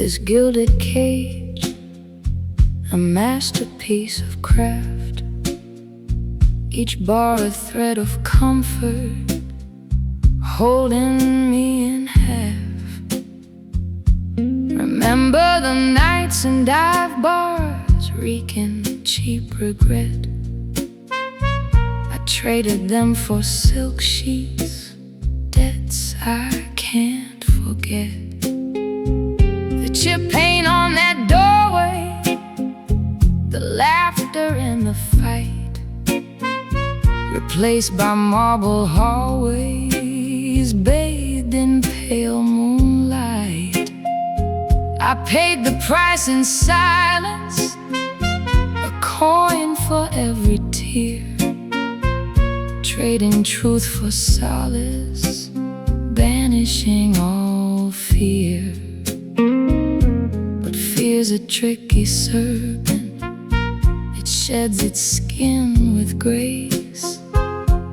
this gilded cage, a masterpiece of craft, each bar a thread of comfort, holding me in half. Remember the nights in dive bars, reeking cheap regret. I traded them for silk sheets, debts I can't forget. The chip paint on that doorway, the laughter and the fight, replaced by marble hallways bathed in pale moonlight. I paid the price in silence, a coin for every tear, trading truth for solace, banishing all fear. But fear's a tricky serpent, it sheds its skin with grace,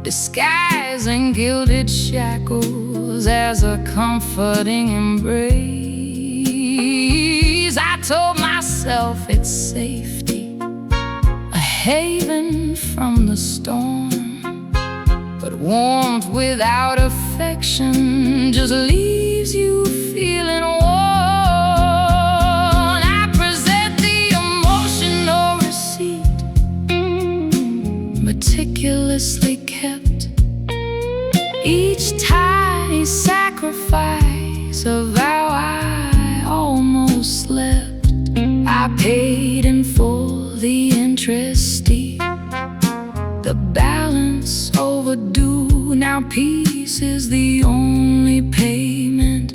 disguising gilded shackles as a comforting embrace. I told myself it's safety, a haven from the storm, but warmth without affection just leaves you feeling worn. I present the emotional receipt, meticulously kept, each tiny sacrifice, a vow I almost slept. I paid in full, the interest steep, the balance overdue. Now peace is the only payment.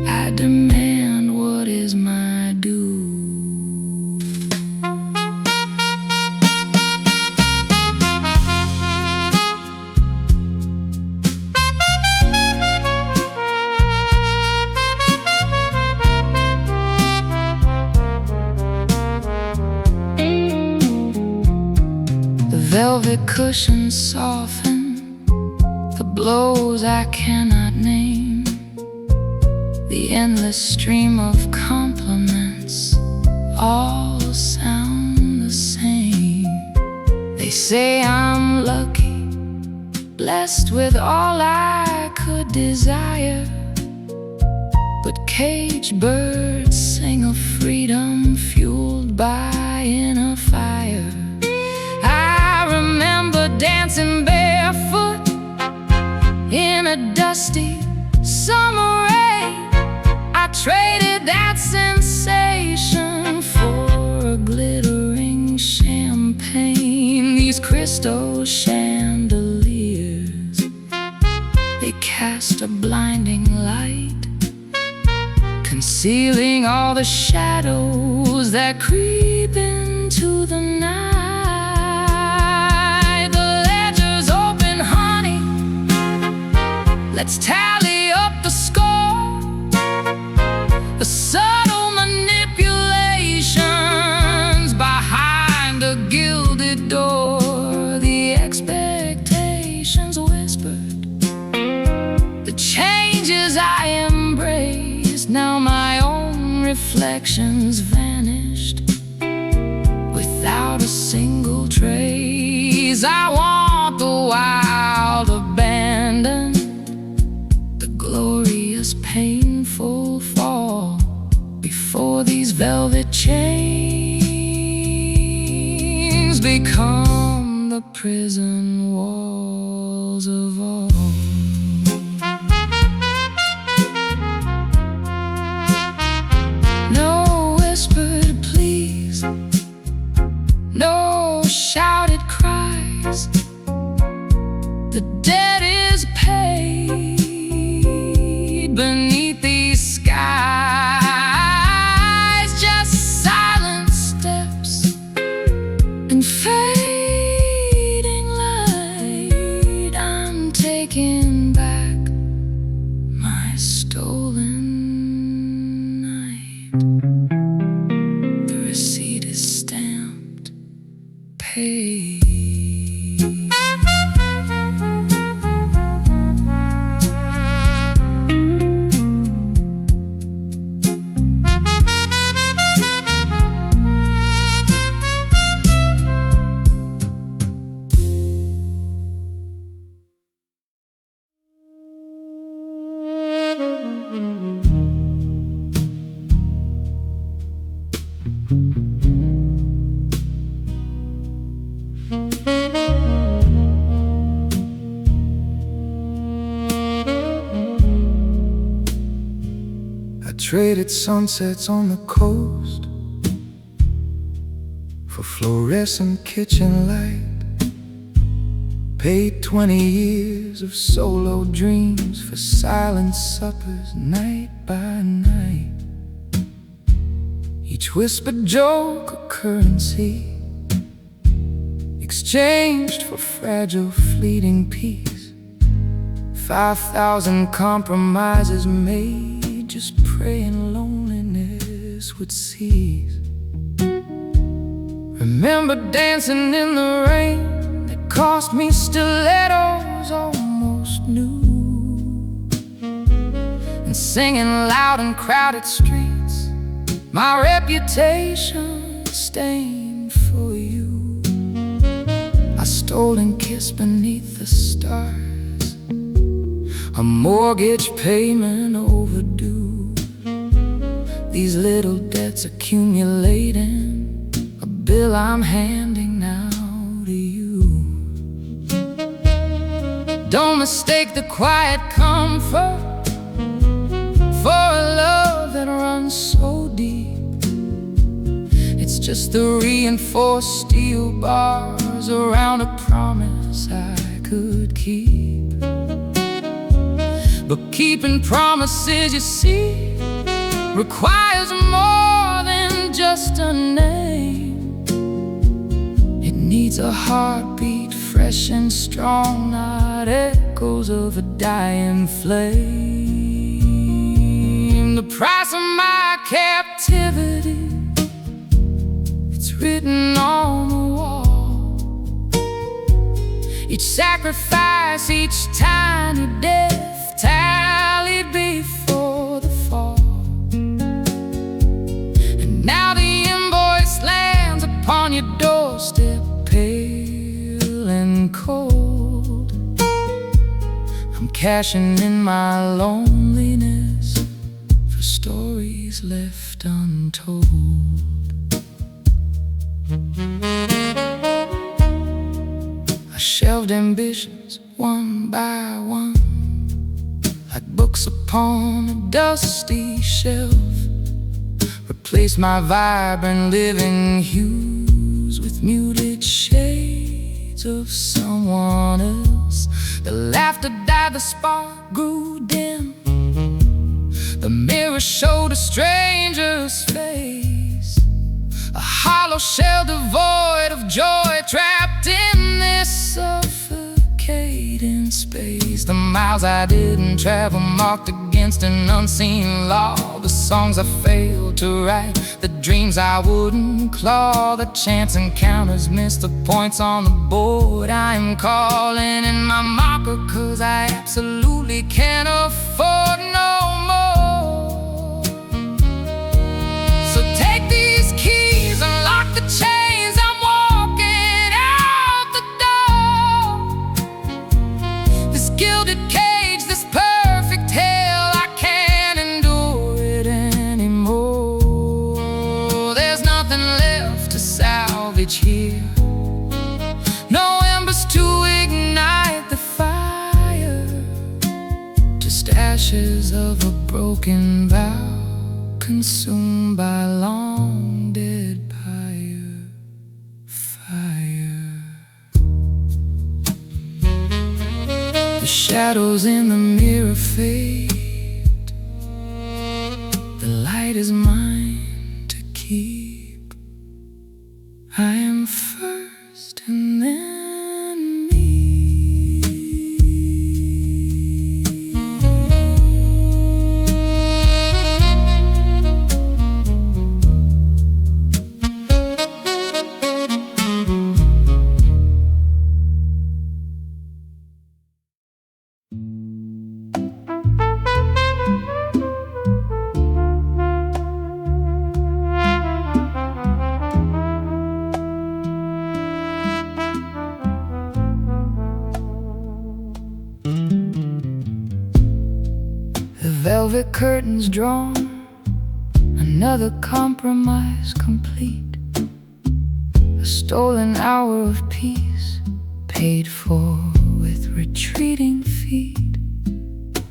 I demand what is my due. Velvet cushions soften the blows I cannot name, the endless stream of compliments all sound the same. They say I'm lucky, blessed with all I could desire, but caged birds sing of freedom fueled by inner fire. Dancing barefoot in a dusty summer rain, I traded that sensation for a glittering champagne. These crystal chandeliers, they cast a blinding light, concealing all the shadows that creep into the night. Let's tally up the score, the subtle manipulations behind a gilded door, the expectations whispered, the changes I embraced. Now my own reflections vanished without a single trace. I want the wild abandon, glorious, painful fall before these velvet chains become the prison walls of all. No whispered pleas, no shouted cries, the debt is paid beneath these skies, just silent steps and fading light. I'm taking back my stolen night. The receipt is stamped, paid. traded sunsets on the coast for fluorescent kitchen light. Paid 20 years of solo dreams for silent suppers night by night. Each whispered joke a currency exchanged for fragile fleeting peace. 5,000 compromises made, just praying loneliness would cease. Remember dancing in the rain that cost me stilettos almost new, and singing loud in crowded streets, my reputation stained for you. I stole and kissed beneath the stars, a mortgage payment overdue. These little debts accumulating, a bill I'm handing now to you. Don't mistake the quiet comfort for a love that runs so deep. It's just the reinforced steel bars around a promise I could keep. But keeping promises, you see, requires more than just a name. It needs a heartbeat fresh and strong, not echoes of a dying flame. The price of my captivity, it's written on the wall. Each sacrifice, each tiny death tallied before the fall. And now the invoice lands upon your doorstep, pale and cold. I'm cashing in my loneliness for stories left untold. I shelved ambitions one by one, like books upon a dusty shelf. Replaced my vibrant living hues with muted shades of someone else. The laughter died, the spark grew dim. The mirror showed a stranger's face, a hollow shell devoid of joy, trapped in this suffocating space. The miles I didn't travel marked against an unseen law. The songs I failed to write, the dreams I wouldn't claw. The chance encounters missed the points on the board. I'm calling in my marker, 'cause I absolutely can't afford no more. So take these keys and lock the chains, I'm walking out the door. This gilded cage, this perfect hell, I can't endure it anymore. There's nothing left to salvage here, no embers to ignite the fire, just ashes of a broken vow, consumed by long dead fire. The shadows in the mirror fade, the light is mine to keep. I am first and then me. Velvet curtains drawn, another compromise complete. A stolen hour of peace, paid for with retreating feet.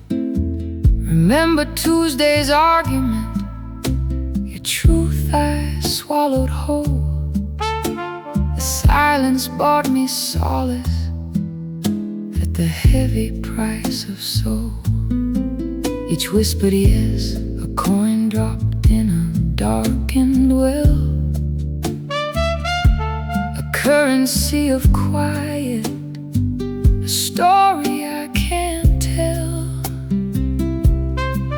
Remember Tuesday's argument, swallowed whole. The silence bought me solace at the heavy price of soul. Each whispered yes, a coin dropped in a darkened well, a currency of quiet, a story I can't tell.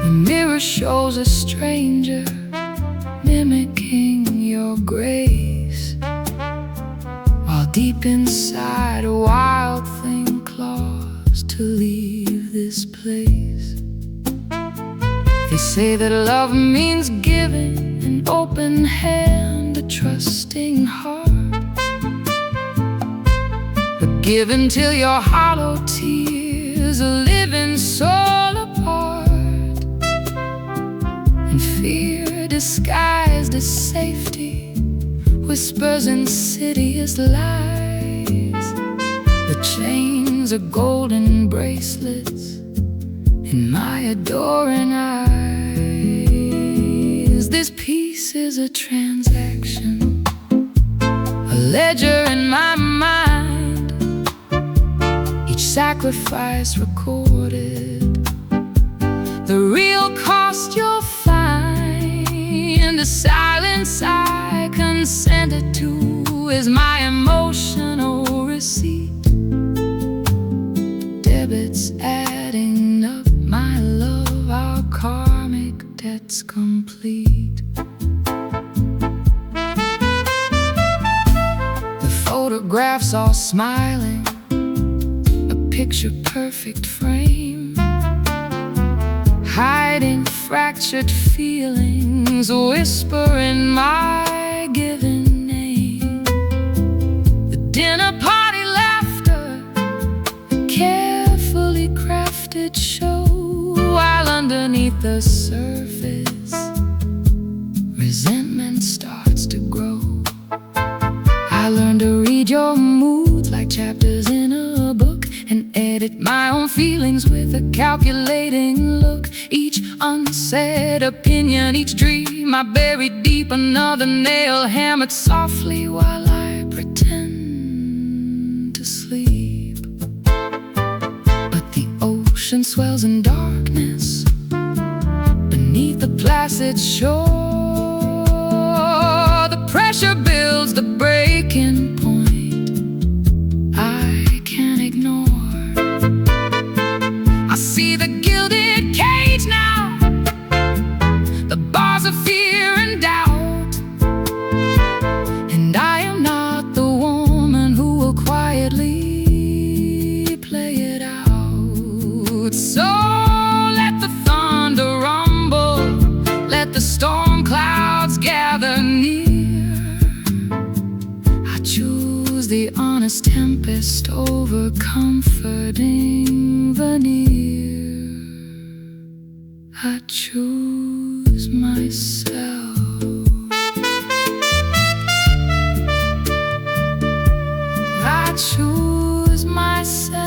The mirror shows a stranger mimicking your grace, while deep inside a wild thing claws to leave this place. They say that love means giving an open hand, a trusting heart, but give until your hollow tears, a living soul apart. And fear disguised as safety whispers insidious lies. The chains are golden bracelets in my adoring eyes. This piece is a transaction, a ledger in my mind, each sacrifice recorded, the real cost you'll find. The silence I consented to is my emotional receipt, debits adding up, my love, our karmic debt's complete. The photographs all smiling, a picture perfect frame, hiding fractured feelings, a whisper in my given name. The dinner party laughter, a carefully crafted show, while underneath the surface resentment starts to grow. I learned to read your moods like chapters in a book, and edit my own feelings with a calculating look. Each unsaid opinion, each dream I buried deep, another nail hammered softly while I pretend to sleep. But the ocean swells in darkness beneath the placid shore. The pressure builds the breaking point I can't ignore. I see the gilded cage now, the bars of fear and doubt, and I am not the woman who will quietly play it out. So let the thunder rumble, let the storm clouds gather near. I choose the honest tempest over comforting veneer. I choose myself. I choose myself.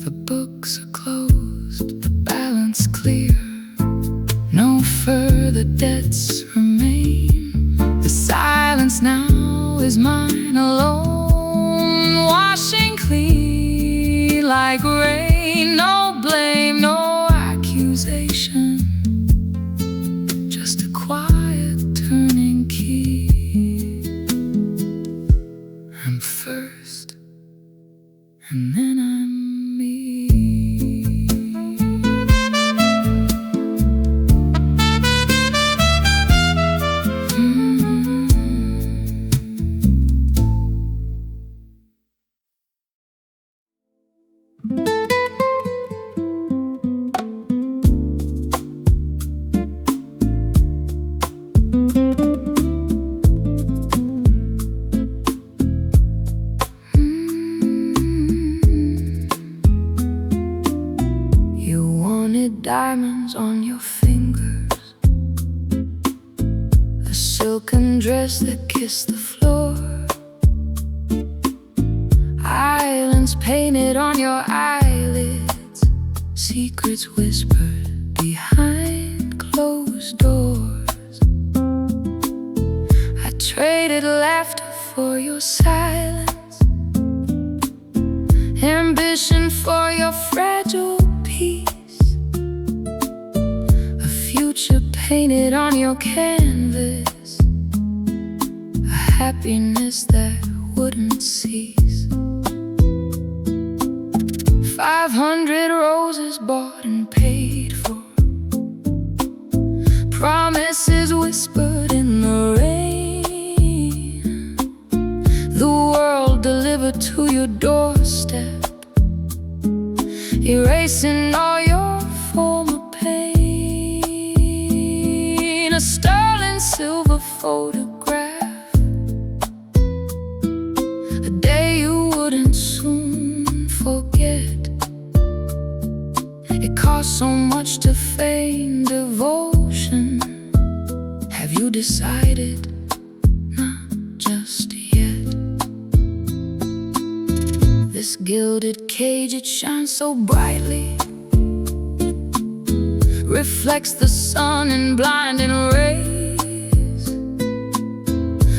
The books are closed, the balance clear, no further debts remain. The silence now is mine alone, washing clean like rain. No blame, no accusation, just a quiet turning key. I'm first, and then I'm me. Diamonds on your fingers, a silken dress that kissed the floor, islands painted on your eyelids, secrets whispered behind closed doors. I traded laughter for your silence, ambition for your fragile peace, a future painted on your canvas, a happiness that wouldn't cease. 500 roses bought and paid for, promises whispered in the rain, the world delivered to your doorstep, erasing all your former pain. A sterling silver photograph, a day you wouldn't soon forget. It costs so much to feign devotion. Have you decided? Not just yet. This gilded cage, it shines so brightly, reflects the sun in blinding rays,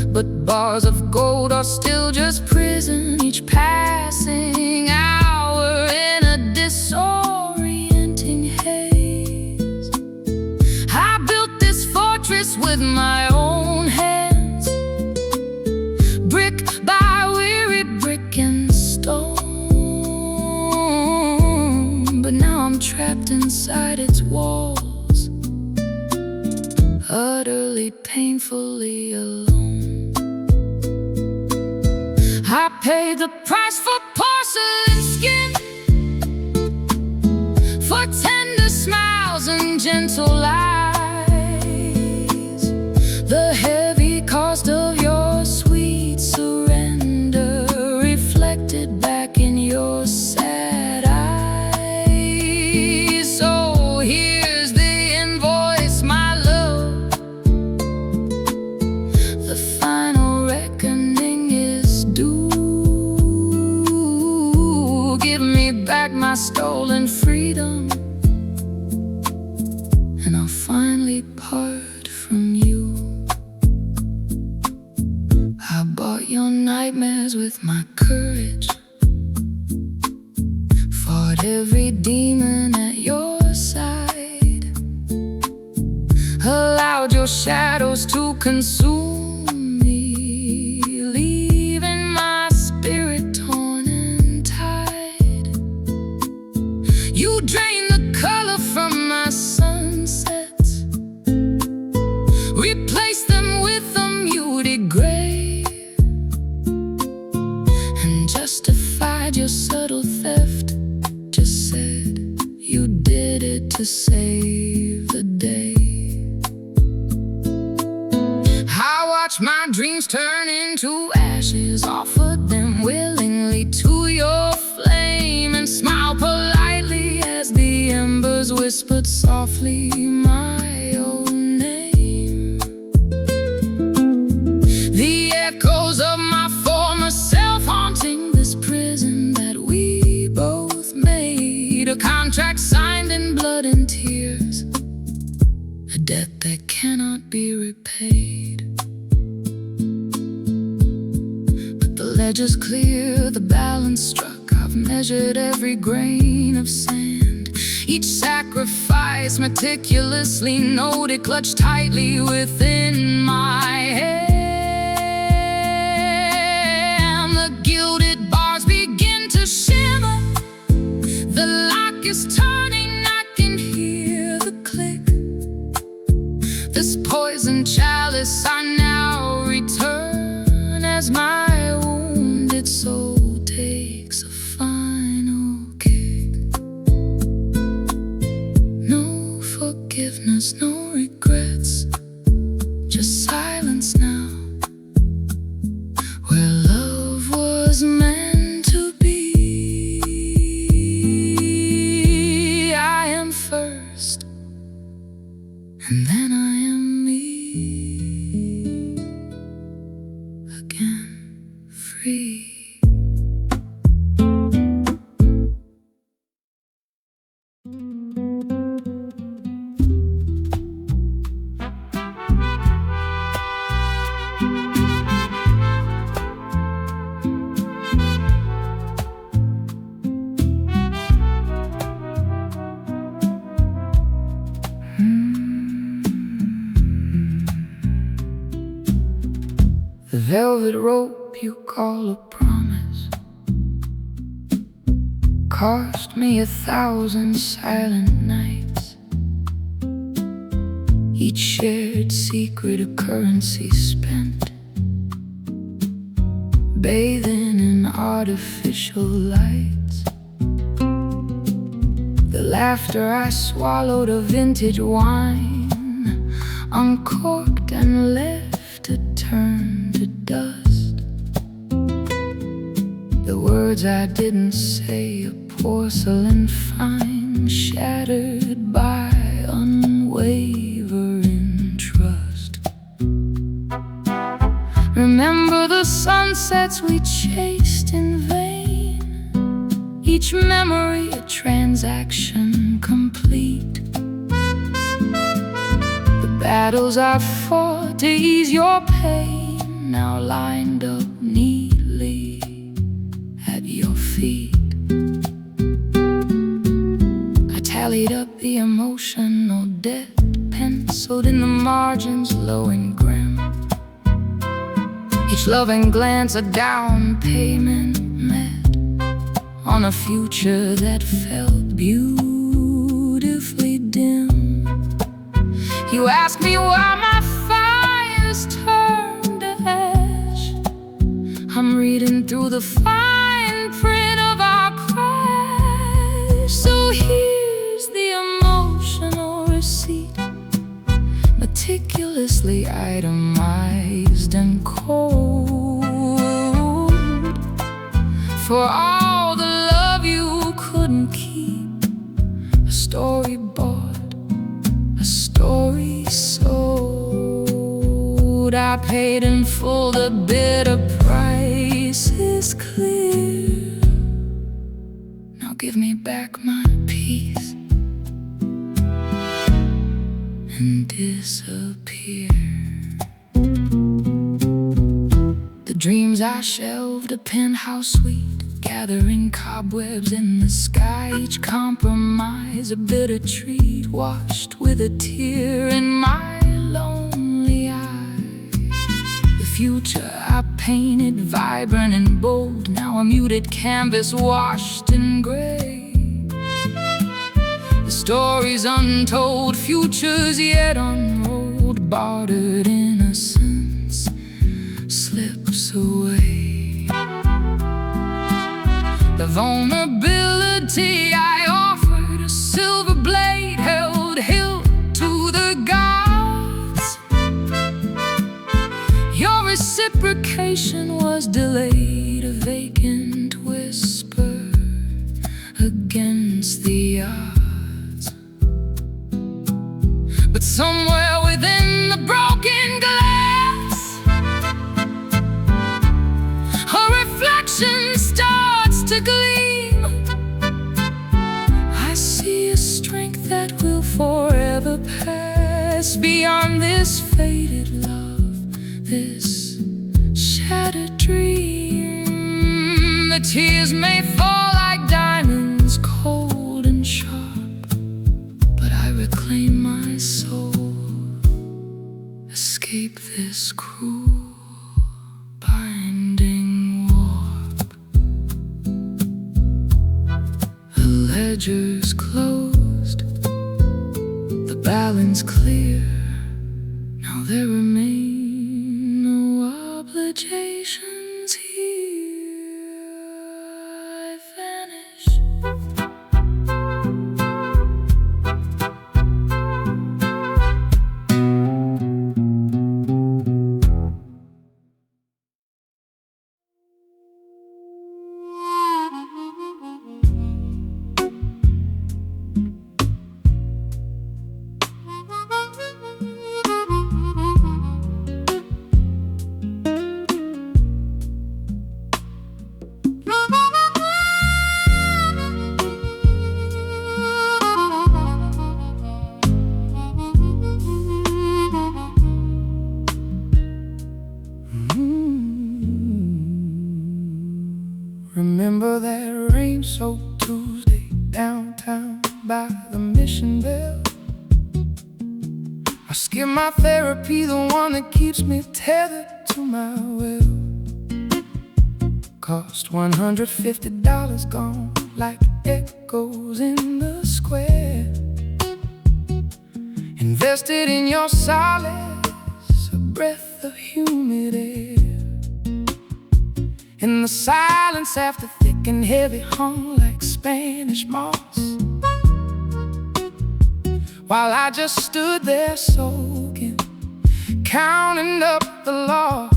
but bars of gold are still just prison. Each passing hour in a disorienting haze. I built this fortress with my own hands, brick by weary brick and stone, but now I'm trapped inside its walls, utterly, painfully alone. I paid the price for porcelain skin, for tender smiles and gentle lies, the heavy cost of your sweet surrender reflected back in your sad eyes. So here's the invoice, my love, the final reckoning is due. Give me back my stolen freedom, and I'll finally part from you. I bought your nightmares with my courage, fought every demon at your side, allowed your shadows to consume me, leaving my spirit torn and tied. You drained the color from my sunsets, replaced them with a muted gray, and justified your subtle theft. Just said you did it to save the day. I watched my dreams turn into ashes, offered them willingly to your flame, and smiled politely as the embers whispered softly my own name. The echoes of my former self haunting this prison that we both made, a contract signed in blood and tears, a debt that cannot be repaid. But the ledger's clear, the balance struck. I've measured every grain of sand, each sacrifice meticulously noted, clutched tightly within my hand. The gilded bars begin to shimmer, the lock is turning, I can hear the click. This poison chalice I now return, as my wounded soul takes a final kick. No forgiveness, no regrets, just silence now, where love was meant to be. I am first, and then I am me again, free. the velvet rope you call a promise cost me 1,000 silent nights, each shared secret a currency spent, bathing in artificial lights. The laughter I swallowed, a vintage wine, uncorked and left to turn to dust. The words I didn't say, a porcelain fine, shattered by unwavering trust. Remember the sunsets we chased in vain, each memory a transaction complete. The battles I fought to ease your pain, now lined up neatly at your feet. I tallied up the emotional debt, penciled in the margins low and grim, each loving glance a down payment met on a future that felt beautifully dim. You ask me why my fires turned to ash. I'm reading through the fine print of our crash. So here's the emotional receipt, meticulously itemized and cold, for all the love you couldn't keep. A story bought, a story sold. I paid in full, the bitter price is clear. Now give me back my peace and disappear. The dreams I shelved, a penthouse suite, gathering cobwebs in the sky, each compromise a bitter treat, washed with a tear in my lonely eye. The future I painted vibrant and bold, now a muted canvas washed in gray. The stories untold, futures yet unrolled, bartered innocence slips away. The vulnerability I offered, a silver blade held hilt to the gods. Your reciprocation was delayed, a vacant whisper against the odds. But somewhere within the broken glass, a reflection starts to gleam. I see a strength that will forever pass beyond this faded love, this shattered dream. The tears may fall like diamonds, cold and sharp, but I reclaim my soul, escape this cruel binding warp. The ledger's closed, the balance clear. Now there remain no obligations here. I vanish. Remember that rain-soaked Tuesday downtown by the Mission Bell? I skip my therapy, the one that keeps me tethered to my will. Cost $150, gone like echoes in the square. Invested in your solace, a breath of humid air. In the silence after thick and heavy hung like Spanish moss, while I just stood there soaking, counting up the loss.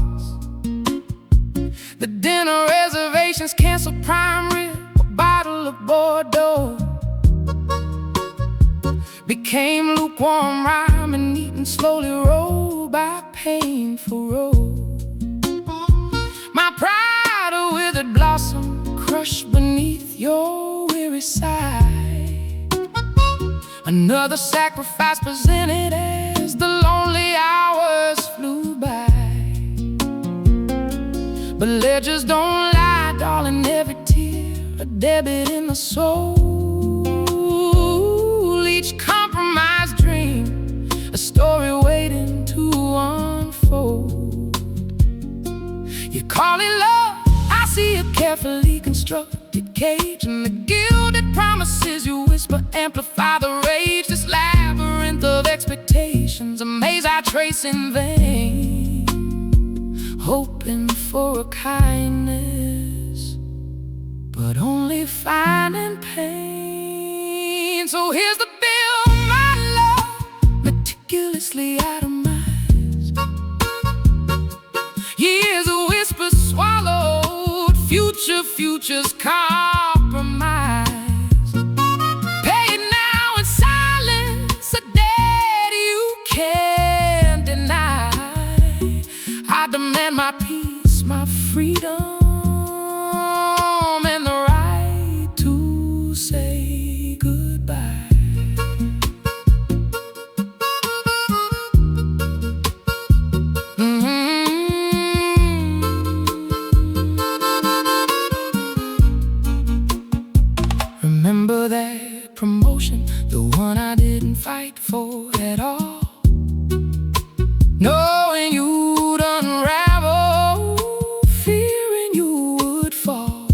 The dinner reservations canceled, prime rib, a bottle of Bordeaux became lukewarm ramen, eaten slowly roll by painful road. My pride, a withered blossom, crushed beneath your weary sigh. Another sacrifice presented as the lonely hours flew by. But ledgers don't lie, darling, every tear a debit in the soul. Each compromised dream, a story waiting to unfold. You call it love, I see a carefully constructed cage, and the gilded promises you whisper amplify the rage. This labyrinth of expectations, a maze I trace in vain, hoping for a kindness, but only finding pain. So here's the bill, my love, meticulously itemized. Years of whispers swallowed, futures compromised. Pay it now in silence, a debt you can't deny. I demand my peace, my freedom, and the right to say goodbye. Remember that promotion, the one I didn't fight for at all, knowing you'd unravel, fearing you would fall.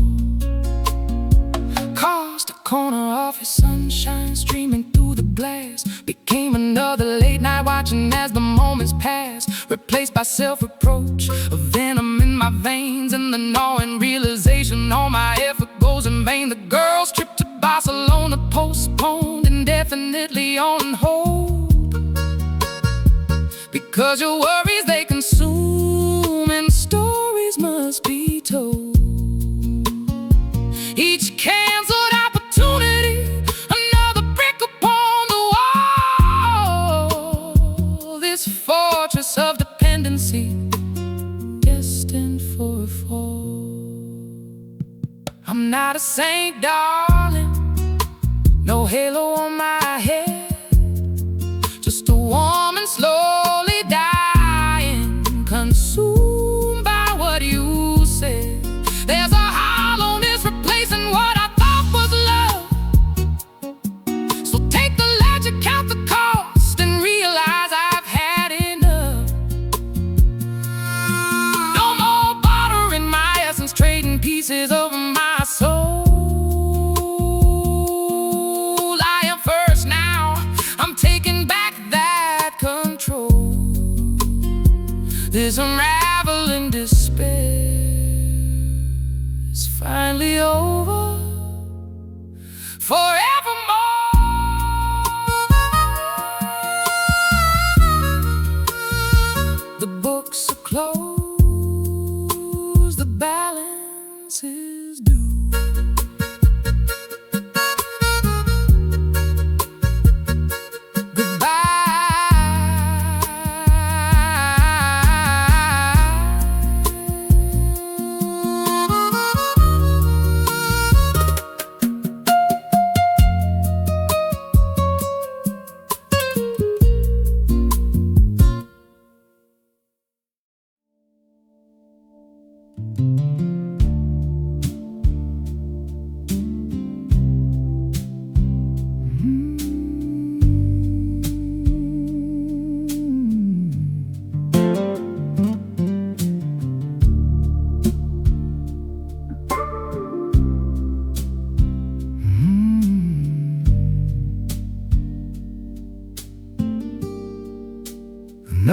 Caused a corner office, sunshine streaming through the glass, became another late night watching as the moments pass, replaced by self-reproach, a venom in my veins, and the gnawing realization all my effort goes in vain. The girl's trip to Barcelona postponed, indefinitely on hold, because your worries they consume, and stories must be told. Each canceled opportunity, another brick upon the wall. This fortress of dependency, destined for a fall. I'm not a saint, darling, no halo on my head, just a woman slowly dying, consumed by what you said. There's a hollowness replacing what I thought was love. So take the logic, count the cost, and realize I've had enough. No more bartering my essence, trading pieces of my soul. I am first now, I'm taking back that control. This unraveling despair is finally over, forevermore. The books are closed, the balance is due.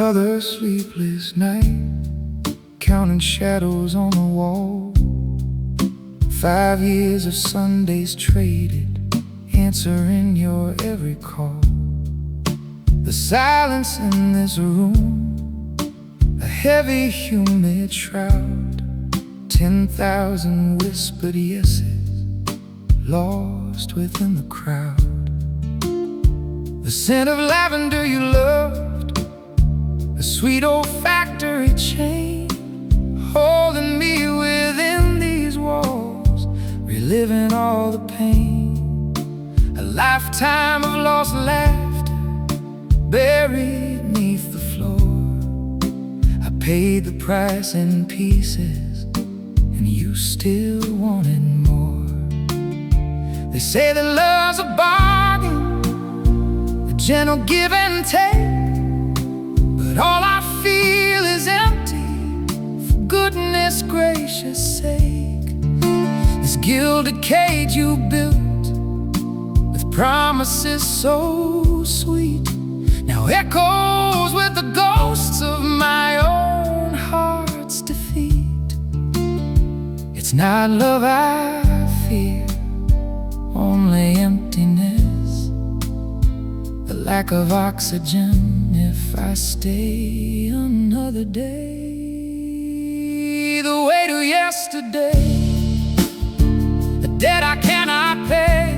Another sleepless night, counting shadows on the wall. 5 years of Sundays traded, answering your every call. The silence in this room, a heavy humid shroud. 10,000 whispered yeses, lost within the crowd. The scent of lavender you loved, a sweet olfactory chain, holding me within these walls, reliving all the pain. A lifetime of lost laughter buried neath the floor. I paid the price in pieces, and you still wanted more. They say that love's a bargain, a gentle give and take, but all I feel is empty, for goodness gracious sake. This gilded cage you built with promises so sweet now echoes with the ghosts of my own heart's defeat. It's not love I fear, only emptiness, the lack of oxygen if I stay another day. The weight of yesterday, a debt I cannot pay.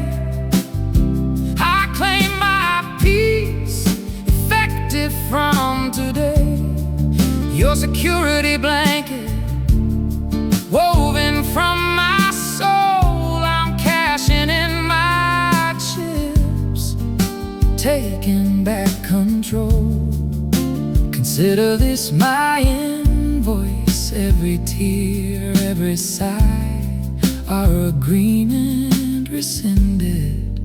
I claim my peace, effective from today. Your security blanket, woven from my soul. I'm cashing in my chips, taking back control. Consider this my invoice, every tear, every sigh, our agreement rescinded.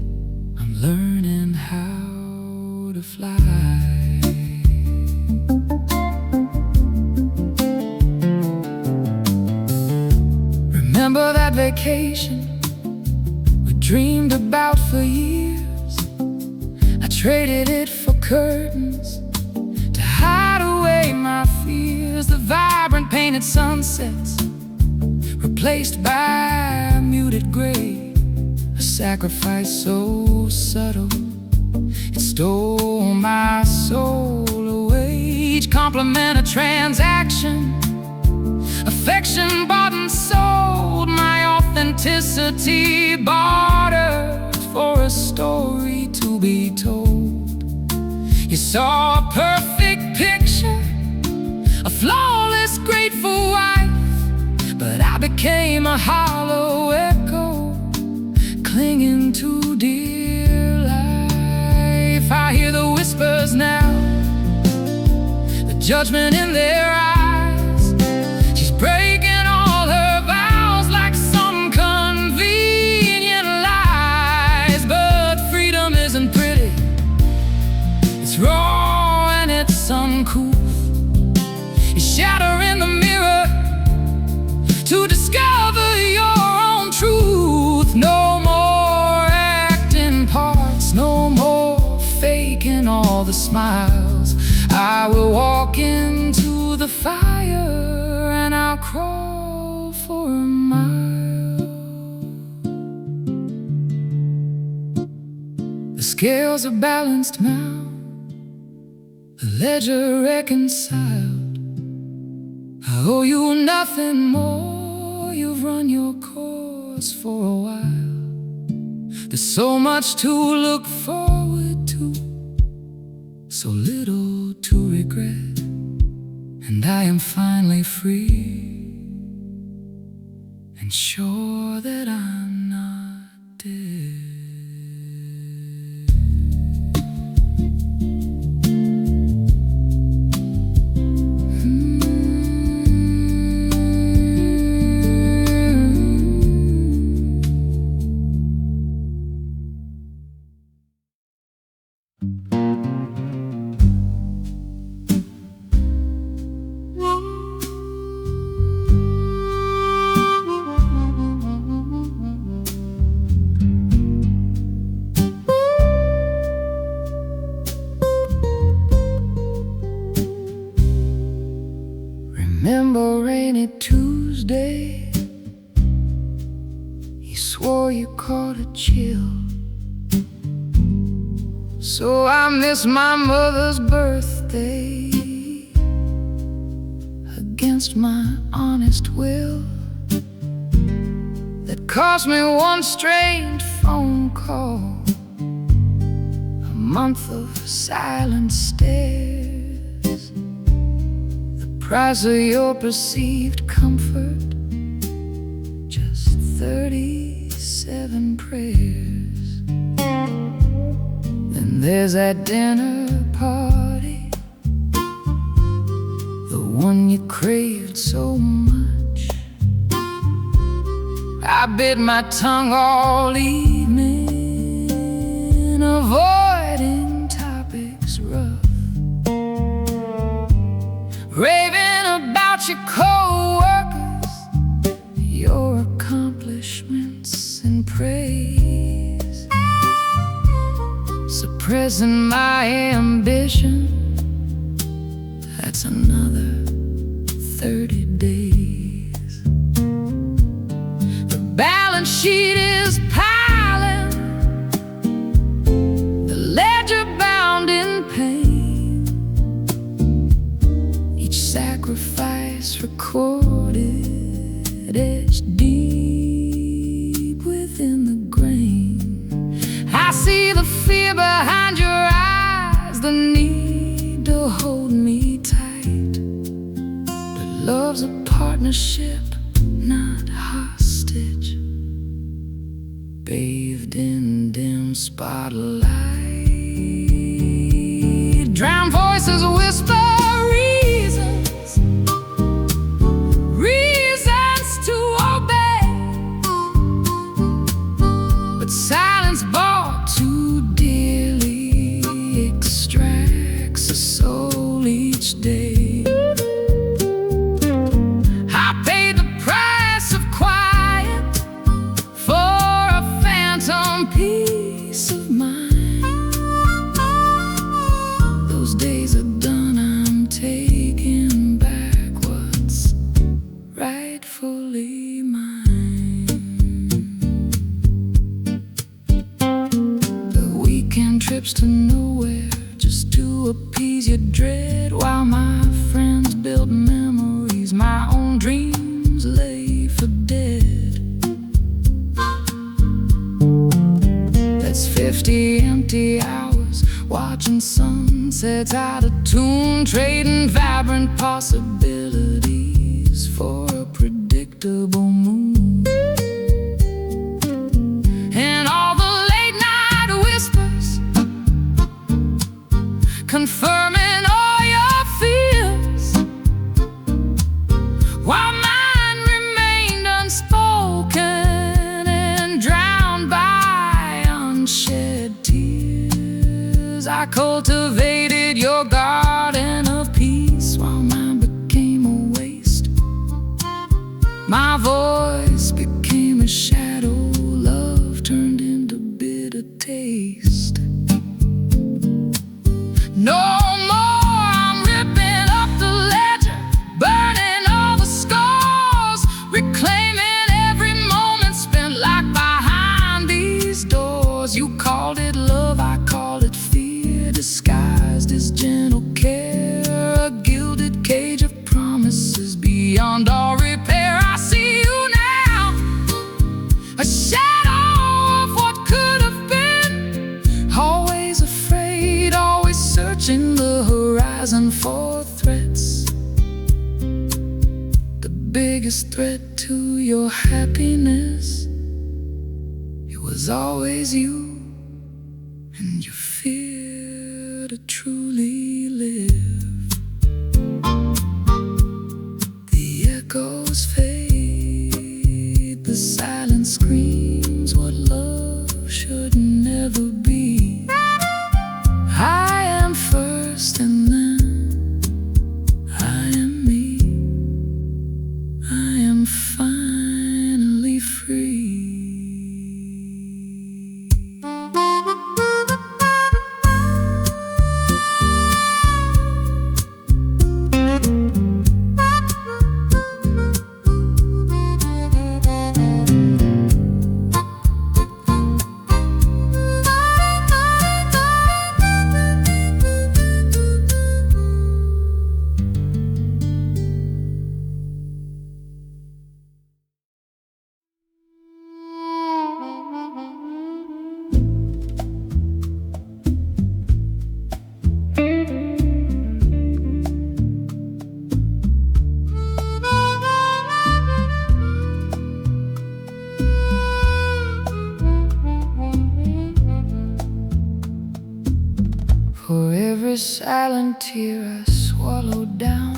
I'm learning how to fly. Remember that vacation we dreamed about for years? I traded it for curtains to hide away my fears. The vibrant painted sunsets replaced by muted gray, a sacrifice so subtle it stole my soul away. Each compliment a transaction, affection bought and sold, my authenticity bartered for a story to be told. You saw a perfect picture, a flawless, grateful wife, but I became a hollow echo, clinging to dear life. I hear the whispers now, the judgment in their eyes. She's breaking all her vows like some convenient lies. But freedom isn't pretty, it's raw and it's uncouth. You shatter in the mirror to discover your own truth. No more acting parts, no more faking all the smiles. I will walk into the fire and I'll crawl for a mile. The scales are balanced now, the ledger reconciled. I owe you nothing more, you've run your course for a while. There's so much to look forward to, so little to regret, and I am finally free and sure that I'm not dead. Tuesday. He swore you caught a chill. So I miss my mother's birthday against my honest will. That cost me one strange phone call, a month of silent stares, the price of your perceived comfort, just 37 prayers. Then there's that dinner party, the one you craved so much. I bit my tongue all evening, avoiding topics rough, raving about your co-workers, your accomplishments and praise, suppressing my ambition. That's another 30 days. Balance sheet is piling, the ledger bound in pain, each sacrifice recorded, etched deep within the grain. I see the fear behind your eyes, the need to hold me tight, but love's a partnership, not hostage. Bathed in dim spotlight, drowned voices whisper reasons, reasons to obey, but silence bought too dearly extracts a soul each day. Peace of mind. Those days are done, I'm taking back what's rightfully mine. The weekend trips to nowhere just to appease your dread, while my friends built memories, my own dreams lay for dead. 50 empty hours watching sunsets out of tune, trading vibrant possibilities for a predictable moon. And all the late night whispers confirming all your fears, while mine remained unspoken and drowned by shed tears. I cultivated your garden of peace while mine became a waste. My voice became a shadow, love turned into bitter taste. No more, I'm ripping up the ledger, burning all the scars, reclaiming every moment spent like behind these doors. You called it love, I called it fear, disguised as gentle care, a gilded cage of promises beyond all repair. I see you now, a shadow of what could have been, always afraid, always searching the horizon for threats. The biggest threat to your happiness, it was always you, and you fear to truly live. The echoes fade, the silence screams what love should never be. I am first and then I am me. I am finally free. every silent tear I swallowed down.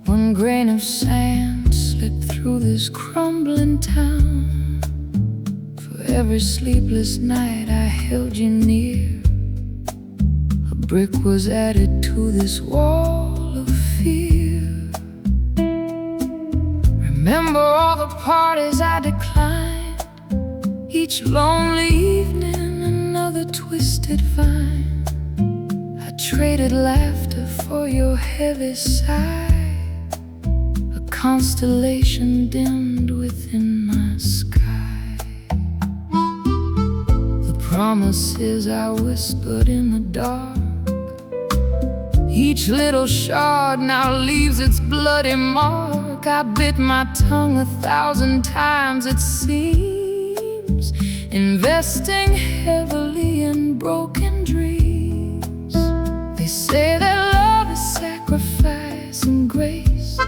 One grain of sand slipped through this crumbling town. For every sleepless night I held you near, a brick was added to this wall of fear. Remember all the parties I declined, each lonely evening another twisted vine. I traded laughter for your heavy sigh, a constellation dimmed within my sky. The promises I whispered in the dark, each little shard now leaves its bloody mark. I bit my tongue 1,000 times, it seems, investing heavily in broken dreams. They say that love is sacrifice and grace,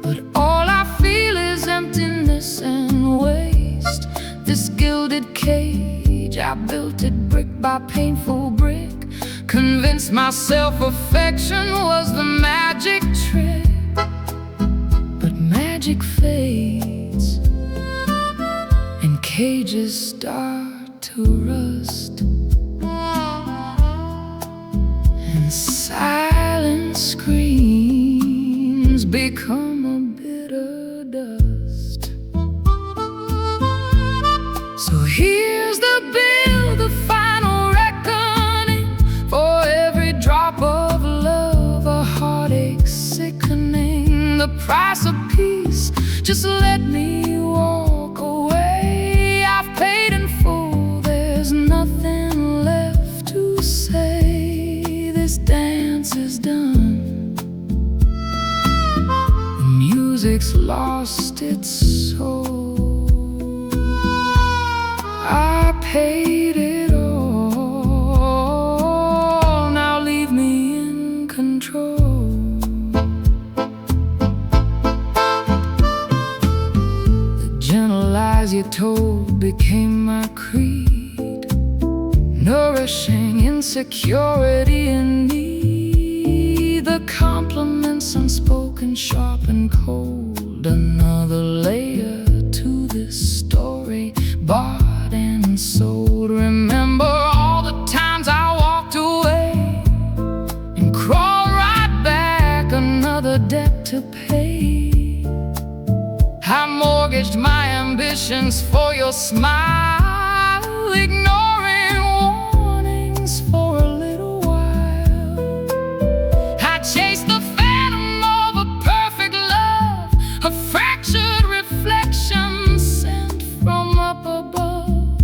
but all I feel is emptiness and waste. This gilded cage, I built it brick by painful brick, convinced myself affection was the magic trick. But magic fades, and cages start to rust, and silent screams become a bitter dust. So here's the bill, the final reckoning, for every drop of love, a heartache sickening. The price of peace, just let me walk away. I've paid in full, there's nothing left to say. This dance is done, the music's lost its soul. I paid it all, now leave me in control. Lies you told became my creed, nourishing insecurity and need. The compliments unspoken, sharp and cold, another layer to this story, bought and sold. Remember all the times I walked away and crawled right back, another debt to pay. I mortgaged my ambitions for your smile, ignoring warnings for a little while. I chased the phantom of a perfect love, a fractured reflection sent from up above.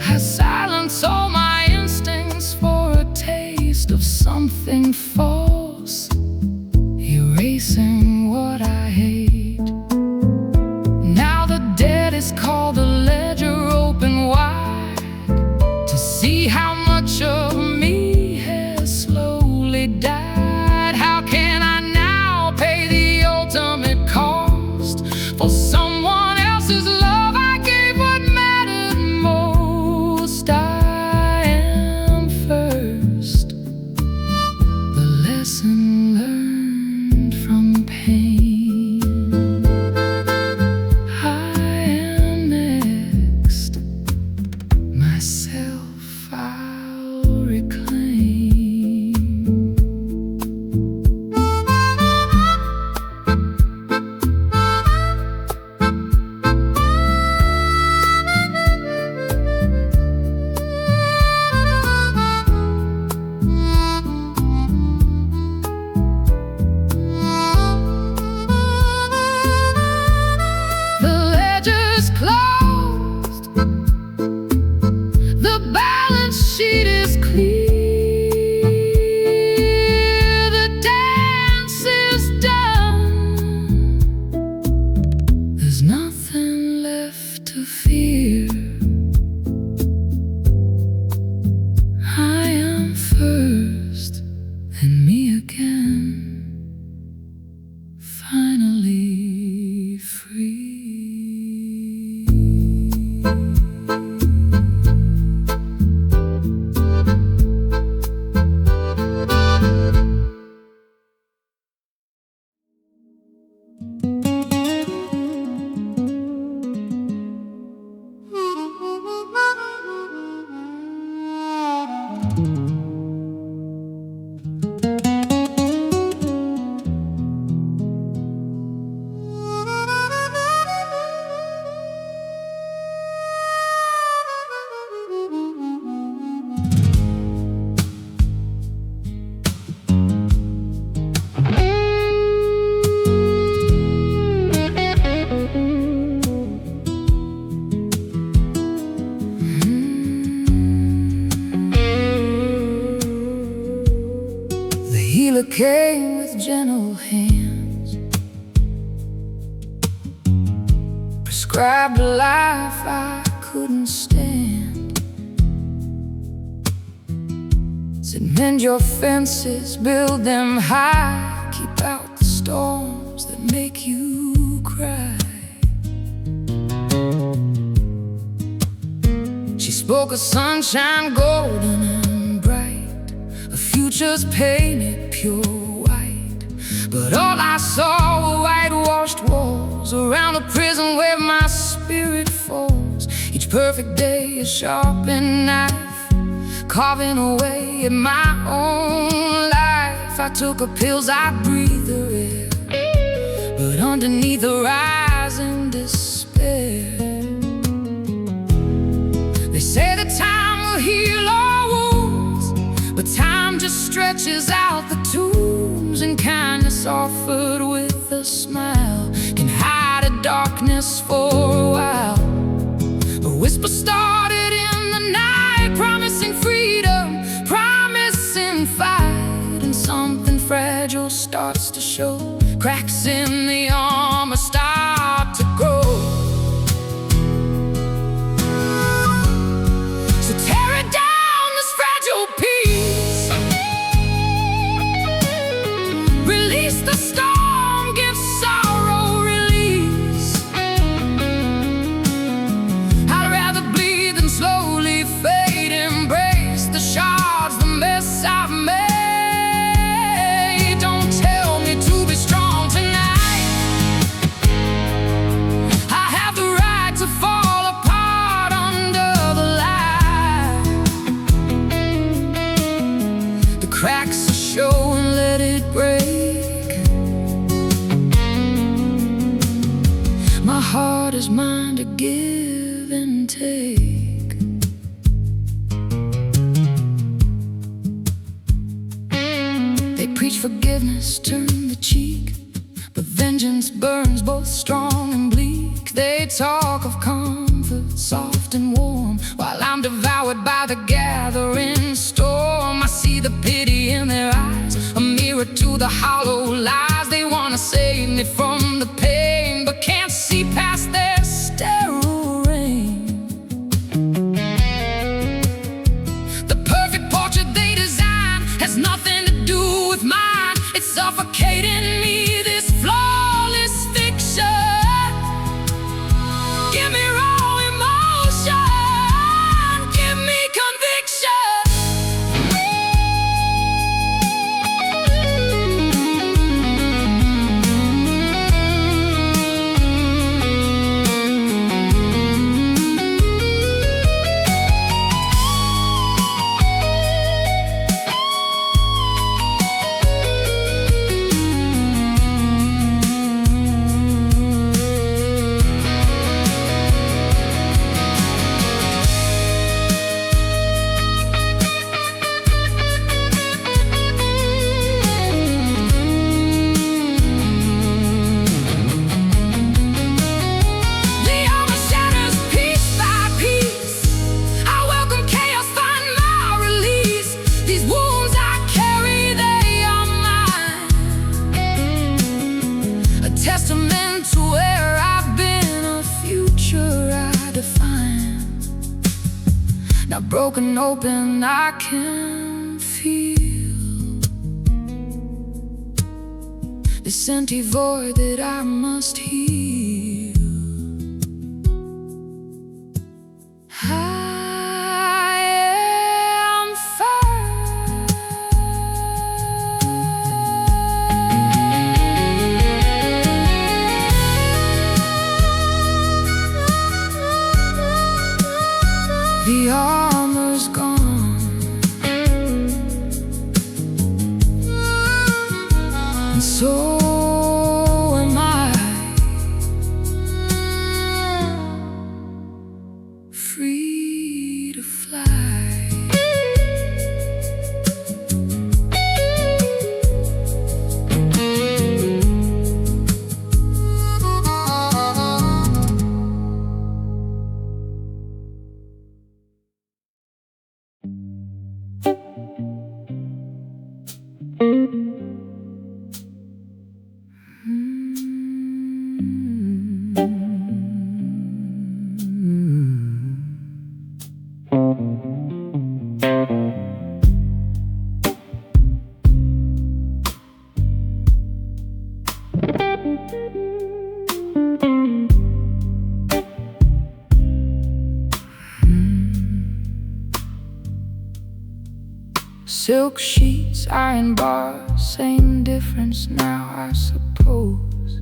I silenced all my instincts for a taste of something false, erasing what I hate. Call the ledger open wide, prescribed a life I couldn't stand. Said mend your fences, build them high, keep out the storms that make you cry. She spoke of sunshine golden and bright, a future's painted pure white. But all I saw were whitewashed walls around a prison where my spirit falls. Each perfect day a sharpened knife, carving away at my own life. I took her pills, I breathed her air, but underneath the rising despair. They say that time will heal our wounds, but time just stretches out the tombs. And kindness offered with a smile can hide a darkness for a while. A whisper started in the night, promising freedom, promising fight. And something fragile starts to show, cracks in the armor start to grow. So tear it down, this fragile piece. Release the storm, give sorrow release. I'd rather bleed than slowly fade. Embrace the shards, the mess I've made. Don't tell me to be strong tonight. I have the right to fall apart under the light. The cracks are showing, let it break. My heart is mine to give and take. They preach forgiveness, turn the cheek, but vengeance burns both strong and bleak. They talk of comfort, soft and warm, while I'm devoured by the gathering storm. I see the pity in their eyes, a mirror to the hollow lies. They wanna save me from the pain, but can't see past their sterile rain. The perfect portrait they design has nothing to do with mine. It's suffocating me, this flawless fiction. Give me raw emotion, give me conviction. The armor shatters piece by piece. I welcome chaos, find my release. These wounds I carry, they are mine. A testament to where I've been, a future I define. Now broken open, I can feel this empty void that I must heal. I am fine. The armor's gone, and so am I. Silk sheets, iron bars, same difference now, I suppose.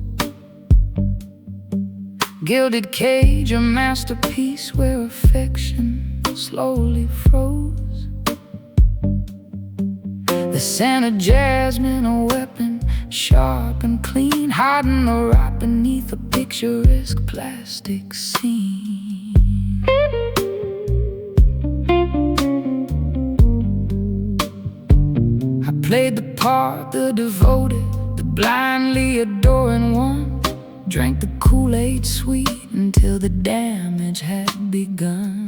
Gilded cage, a masterpiece where affection slowly froze. The scent of jasmine, a weapon sharp and clean, hiding the rot beneath a picturesque plastic scene. I played the part, the devoted, the blindly adoring one. Drank the Kool-Aid sweet until the damage had begun.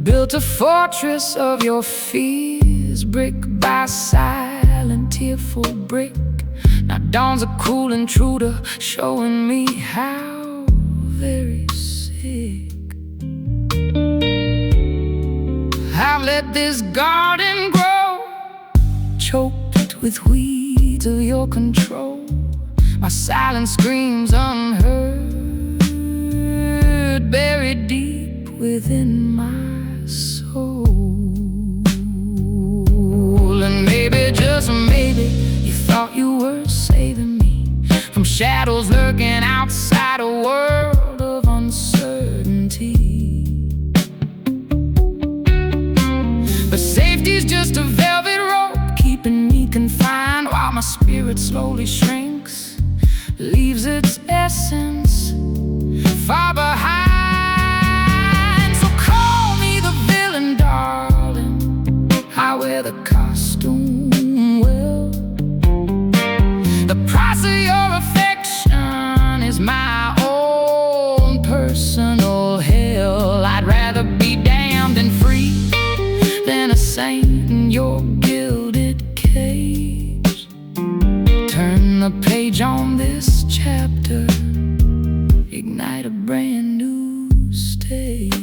Built a fortress of your fears, brick by silent, tearful brick. Now dawn's a cool intruder, showing me how very sick I've let this garden grow, choked with weeds of your control. My silent screams unheard, buried deep within my soul. And maybe, just maybe, you thought you were saving me from shadows lurking outside a world of uncertainty. But safety's just a velvet rope, keeping me confined while my spirit slowly shrinks, leaves its essence far behind. So call me the villain, darling, I wear the costume well. The price of your affection is my own personal hell. I'd rather be damned and free than a saint in your gilded cage. Turn the page on this chapter, ignite a brand new stage.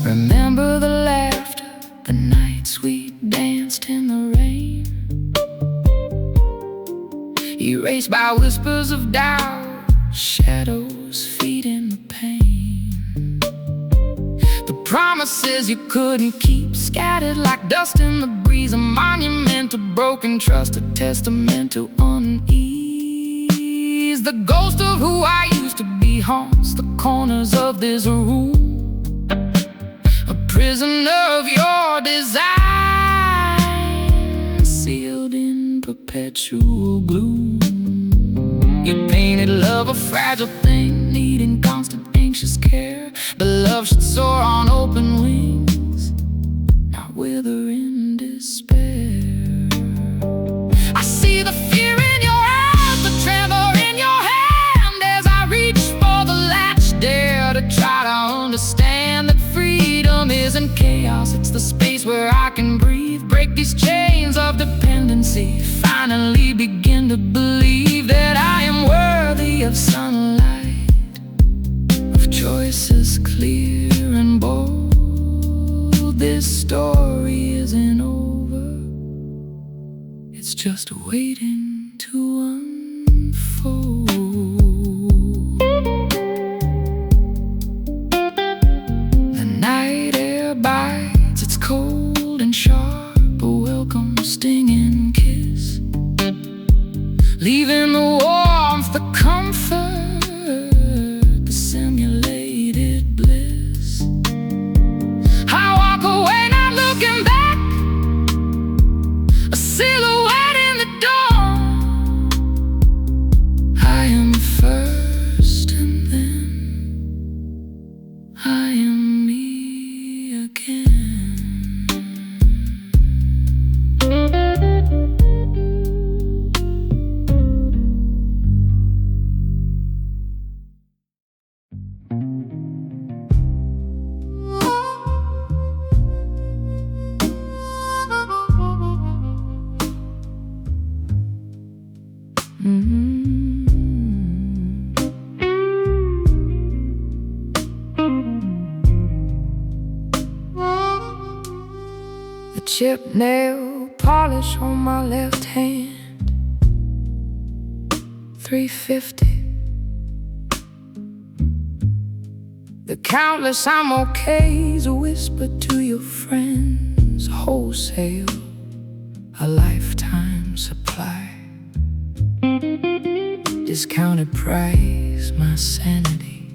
Remember the laughter, the nights we danced in the rain, erased by whispers of doubt, shadows feeding the pain. The promises you couldn't keep, scattered like dust in the breeze, a monument to broken trust, a testament to unease. The ghost of who I used to be haunts the corners of this room, a prisoner of your design, sealed in perpetual gloom. You painted love a fragile thing, needing constant anxious care. But love should soar on open wings, not wither in despair. I see the fear in your eyes, the tremor in your hand, as I reach for the latch, dare to try to understand that freedom isn't chaos. It's the space where I can breathe, break these chains of dependency, finally begin to believe that I am worthy of sunlight, of choices clear and bold. This story isn't over, it's just waiting to unfold. The night air bites, it's cold and sharp, a welcome stinging kiss, leaving the warmth, the comfort, the simulated bliss. I walk away not looking back, a silhouette in the dawn. I am first and then I am me again. Chipped nail polish on my left hand, 350. The countless I'm okay's a whisper to your friends. Wholesale, a lifetime supply. Discounted price, my sanity.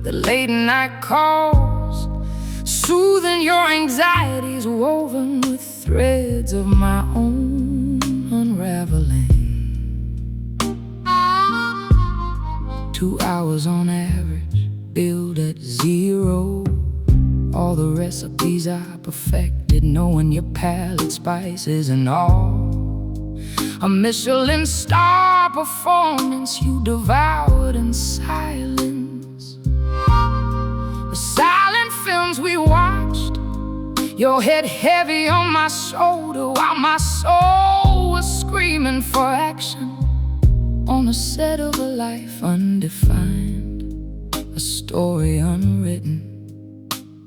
The late night calls, soothing your anxieties, woven with threads of my own unraveling. 2 hours on average, billed at 0. All the recipes I perfected, knowing your palate spices and all. A Michelin star performance you devoured in silence. The silent films we watched, your head heavy on my shoulder, while my soul was screaming for action. On a set of a life undefined, a story unwritten,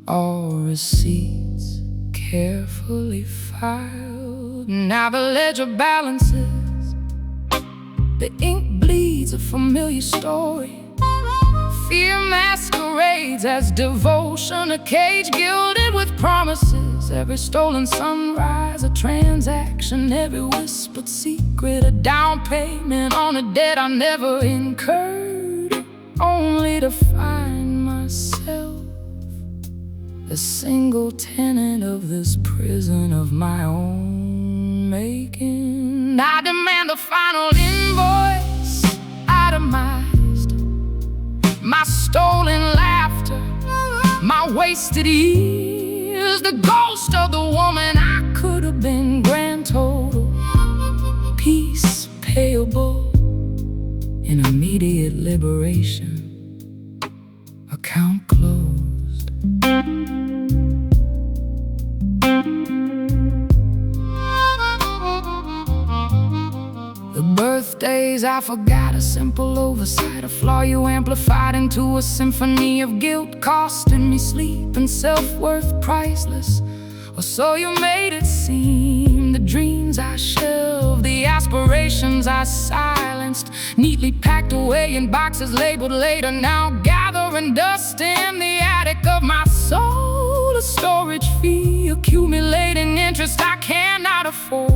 all receipts carefully filed. Now the ledger balances, the ink bleeds a familiar story. Fear masquerades as devotion, a cage gilded with promises. Every stolen sunrise, a transaction. Every whispered secret, a down payment on a debt I never incurred, only to find myself a single tenant of this prison of my own making. I demand a final invoice, itemized. My stolen laughter, my wasted years, the ghost of the woman I could have been. Grand total, peace payable in immediate liberation. Account closed. The birthdays I forgot, a simple oversight, a flaw you amplified into a symphony of guilt, costing me sleep and self-worth priceless. Or so you made it seem. The dreams I shelved, the aspirations I silenced, neatly packed away in boxes labeled later, now gathering dust in the attic of my soul. A storage fee, accumulating interest I cannot afford.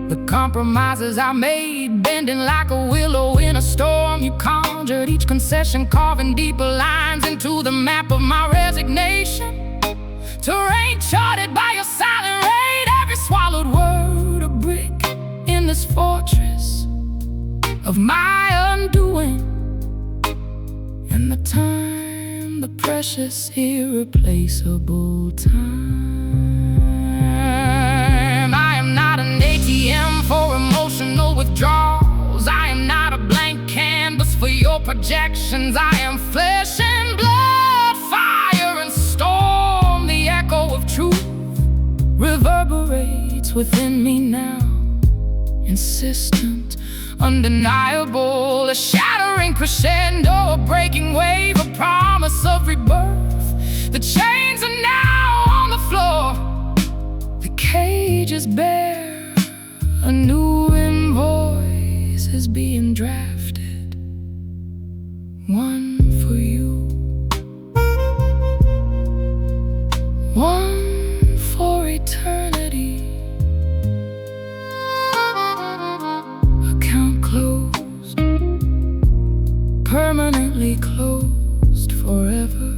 The compromises I made, bending like a willow in a storm. You conjured each concession, carving deeper lines into the map of my resignation. Terrain charted by your silent rain, every swallowed word a brick in this fortress of my undoing. And the time, the precious, irreplaceable time. I am not an ATM for emotional withdrawals. I am not a blank canvas for your projections. I am flesh and blood, fire and storm. The echo of truth reverberates within me now, insistent, undeniable. A shattering crescendo, a breaking wave, a promise of rebirth. The chains are now on the floor, the cage is bare. A new invoice is being drafted, one for you, one for eternity. Account closed, permanently closed forever.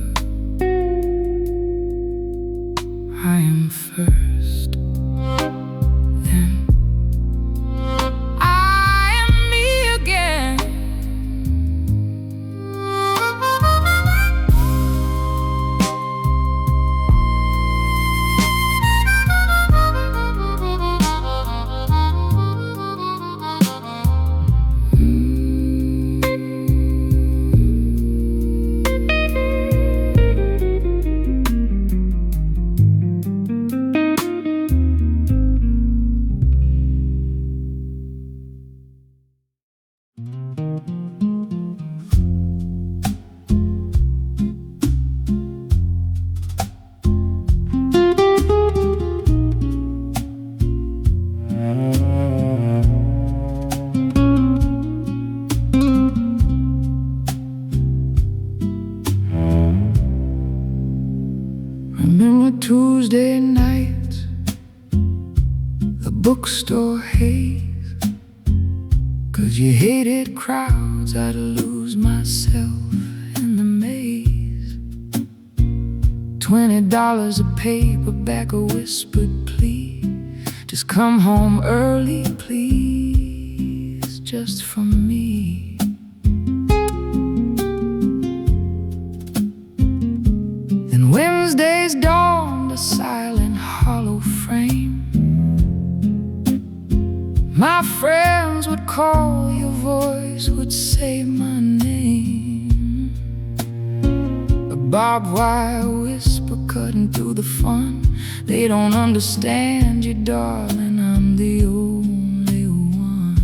I am first, then I am me again. Remember Tuesday nights, the bookstore haze, 'cause you hated crowds, I'd lose myself in the maze. $20 a paperback, a whispered plea, just come home early, please, just from me. Then Wednesdays dawned, a silent hollow frame. My friends would call, your voice would say my name. A barbed wire whisper cutting through the fun. They don't understand you, darling, I'm the only one.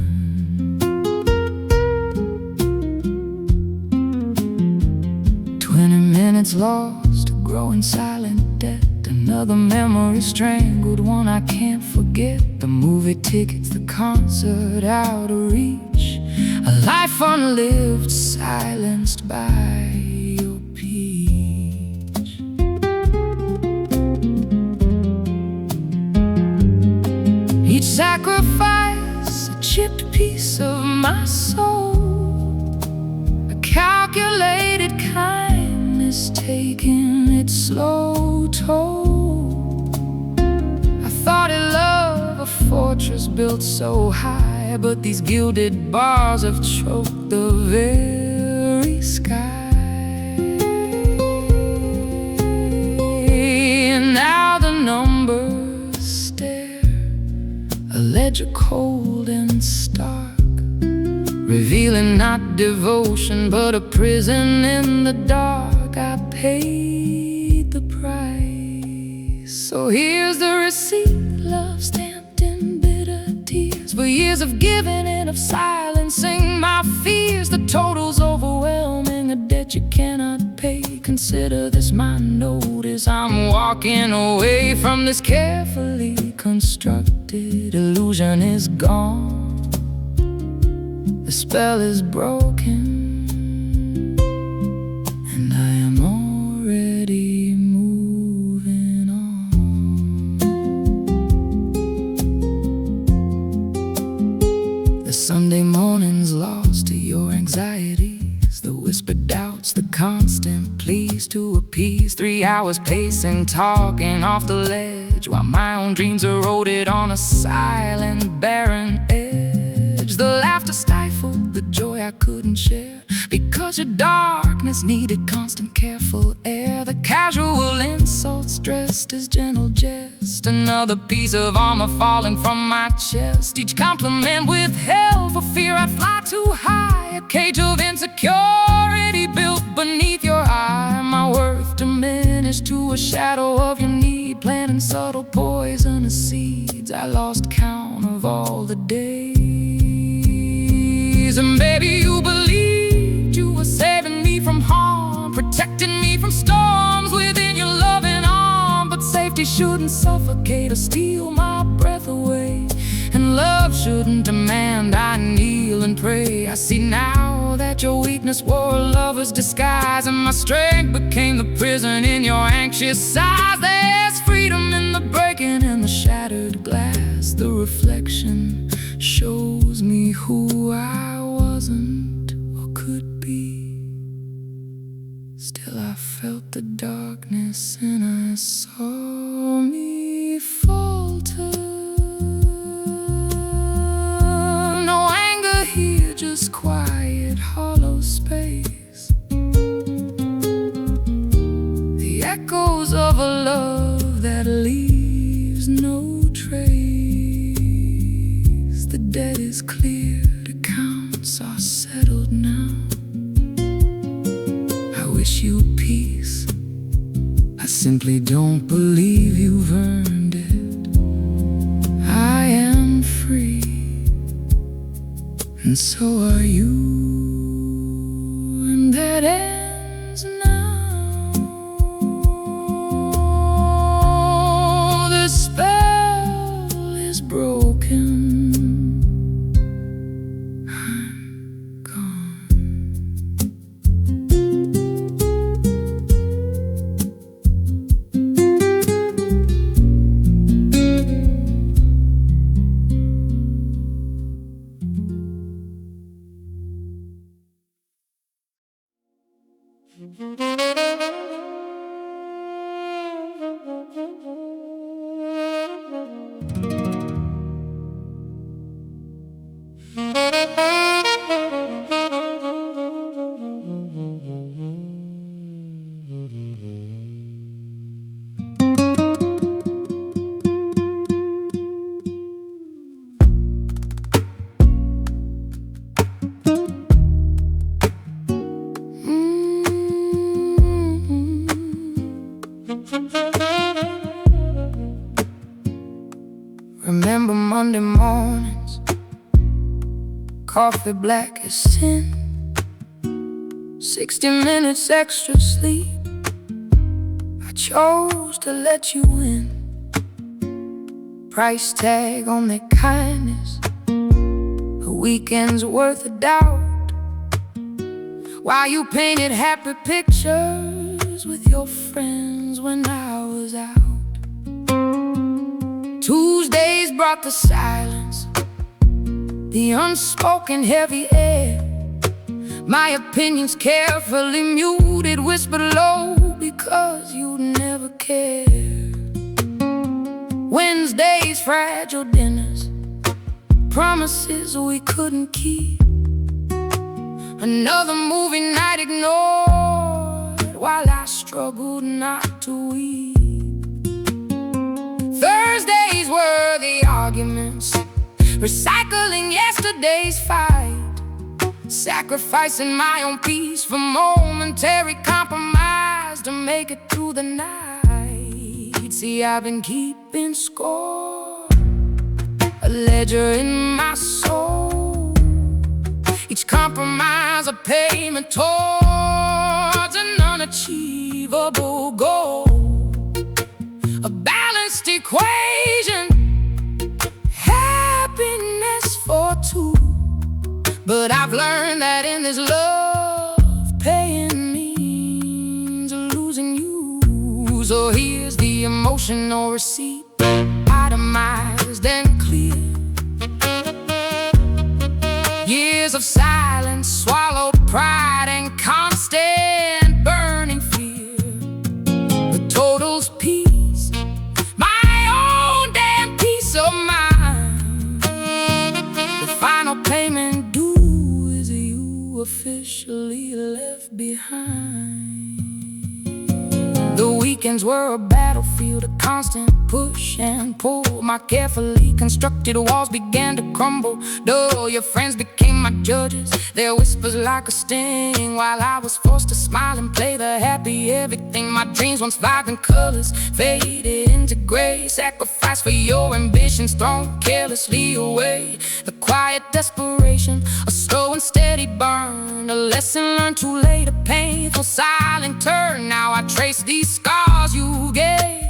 20 minutes lost, growing silent debt. Another memory strangled, one I can't forget. The movie tickets, the concert out of reach. A life unlived, silenced by your peach. Each sacrifice, a chipped piece of my soul. A calculated kindness taking its slow toll. A fortress built so high, but these gilded bars have choked the very sky. And now the numbers stare, a ledger cold and stark, revealing not devotion but a prison in the dark. I paid the price, so here's the receipt. Love stamped in bitter tears, for years of giving and of silencing my fears. The total's overwhelming, a debt you cannot pay. Consider this my notice, I'm walking away from this carefully constructed illusion. Is gone, the spell is broken, and I am already moving on. Sunday mornings lost to your anxieties, the whispered doubts, the constant pleas to appease. 3 hours pacing, talking off the ledge, while my own dreams eroded on a silent, barren edge. The laughter stifled the joy I couldn't share, because your darkness needed constant, careful air. The casual insults dressed as gentle jest, another piece of armor falling from my chest. Each compliment withheld for fear I'd fly too high, a cage of insecurity built beneath your eye. My worth diminished to a shadow of your need, planting subtle poisonous seeds. I lost count of all the days. And baby, you believed you were saving me from harm, protecting me from storms within your loving arm. But safety shouldn't suffocate or steal my breath away, and love shouldn't demand I kneel and pray. I see now that your weakness wore a lover's disguise, and my strength became the prison in your anxious eyes. There's freedom in the breaking and the shattered glass. The reflection shows me who I wasn't or could be. Still I felt the darkness and I saw me falter. No anger here, just quiet, hollow space. The echoes of a love that leaves no trace. The debt is cleared, accounts are settled now. I wish you peace, I simply don't believe you've earned it. I am free, and so are you, and that ends now. The spell is broken. I'm gone. Monday mornings, coffee black as sin, 60 minutes extra sleep. I chose to let you in. Price tag on their kindness, a weekend's worth of doubt. While you painted happy pictures with your friends when I was out. Tuesdays brought the silence, the unspoken heavy air. My opinions carefully muted, whispered low, because you'd never care. Wednesdays, fragile dinners, promises we couldn't keep. Another movie night ignored, while I struggled not to weep. Thursdays were the arguments, recycling yesterday's fight, sacrificing my own peace for momentary compromise to make it through the night. See, I've been keeping score, a ledger in my soul. Each compromise a payment towards an unachievable goal. A balanced equation, happiness for two. But I've learned that in this love, paying means losing you. So here's the emotional receipt, itemized and clear. Years of silence, swallowed pride and constant burning fear. The total's peace, my own damn peace of mind. The final payment due is you officially left behind. The weekends were a battlefield, a constant push and pull. My carefully constructed walls began to crumble. Though your friends became my judges, their whispers like a sting, while I was forced to smile and play the happy everything. My dreams, once vibrant colors, faded into gray. Sacrifice for your ambitions, thrown carelessly away. The quiet desperation, a slow and steady burn, a lesson learned too late, a painful silent turn. Now I trace these scars you gave,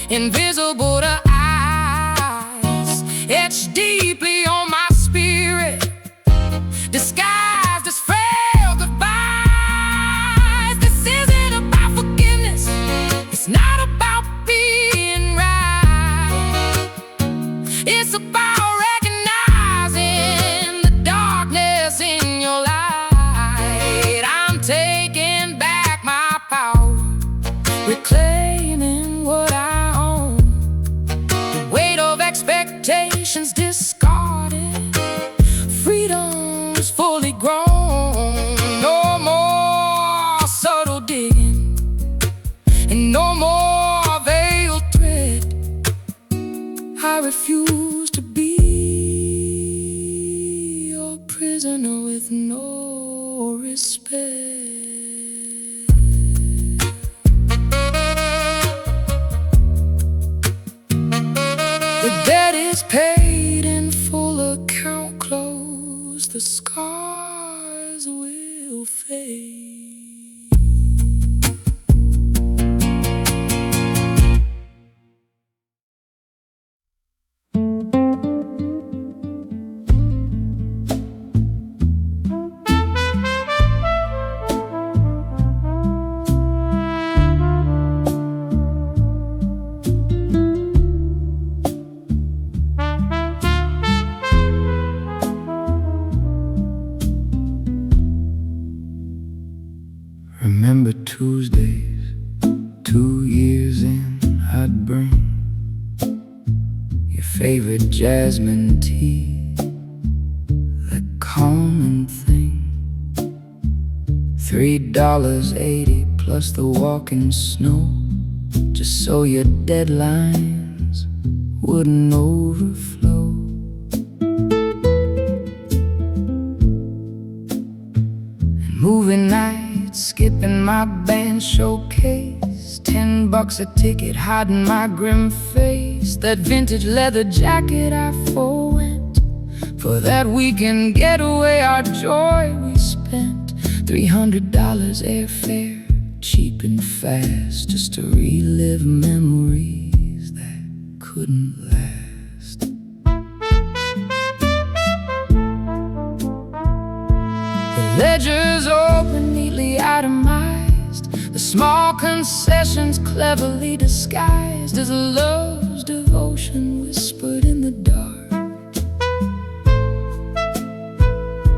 invisible to eyes, etched deeply on my spirit, disguised as frail goodbyes. This isn't about forgiveness, it's not about being right. It's about recognizing the darkness in your light. I'm taking back my power, reclaiming what I own. The weight of expectations discarded, freedom's fully grown. No more subtle digging, and no more veiled thread. I refuse to be your prisoner with no respect. The debt is paid in full, account closed. The scars will fade. Remember Tuesdays, 2 years in, I'd bring your favorite jasmine tea, that calming thing. $3.80 plus the walking snow, just so your deadlines wouldn't overflow. And movie nights, skipping my band showcase, $10 a ticket, hiding my grim face. that vintage leather jacket I forwent. For that weekend getaway, our joy we spent. $300 airfare, cheap and fast, just to relive memories that couldn't last. The ledgers open, neatly itemized, the small concessions cleverly disguised as love's devotion whispered in the dark.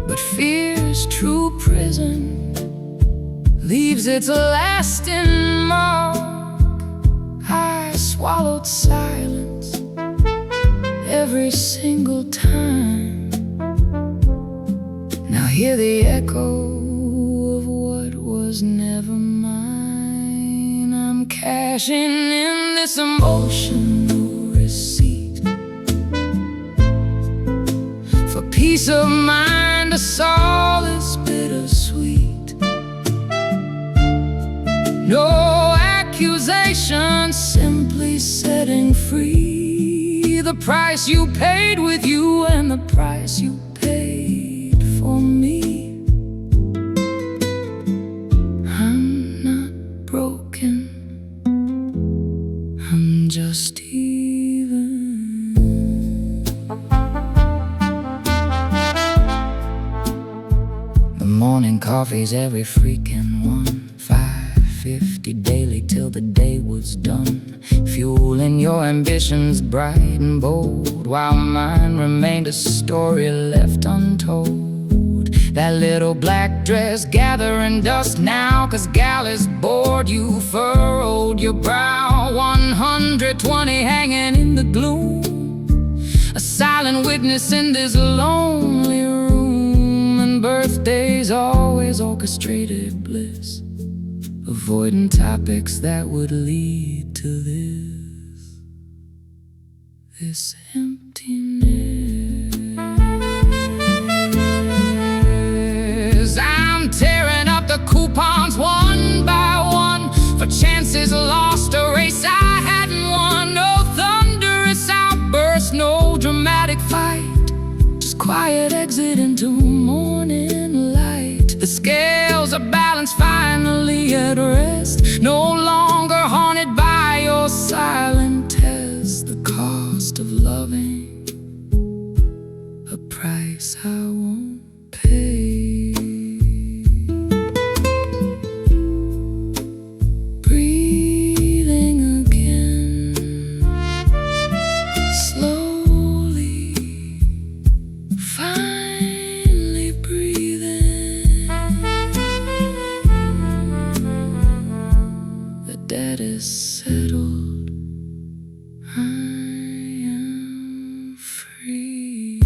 But fear's true prison leaves its lasting mark. I swallowed silence every single time. Now hear the echo of what was never mine. I'm cashing in this emotional receipt for peace of mind, a solace bittersweet. No accusation, simply setting free the price you paid with you and the price you paid for me. I'm not broken, I'm just even. The morning coffee's every freaking one. $5.50 daily till the day was done, fueling your ambitions bright and bold, while mine remained a story left untold. That little black dress gathering dust now, 'cause gal is bored. You furrowed your brow, 120 hanging in the gloom, a silent witness in this lonely room. And birthdays always orchestrated bliss, avoiding topics that would lead to this emptiness. I'm tearing up the coupons one by one for chances lost, a race I hadn't won. No thunderous outburst, no dramatic fight, just quiet exit into morning light. The scales are balanced, finally at rest, no longer haunted by your silent test. The cost of loving, a price I won't pay. Breathing again, slowly, finally breathing. The debt is settled, I am free.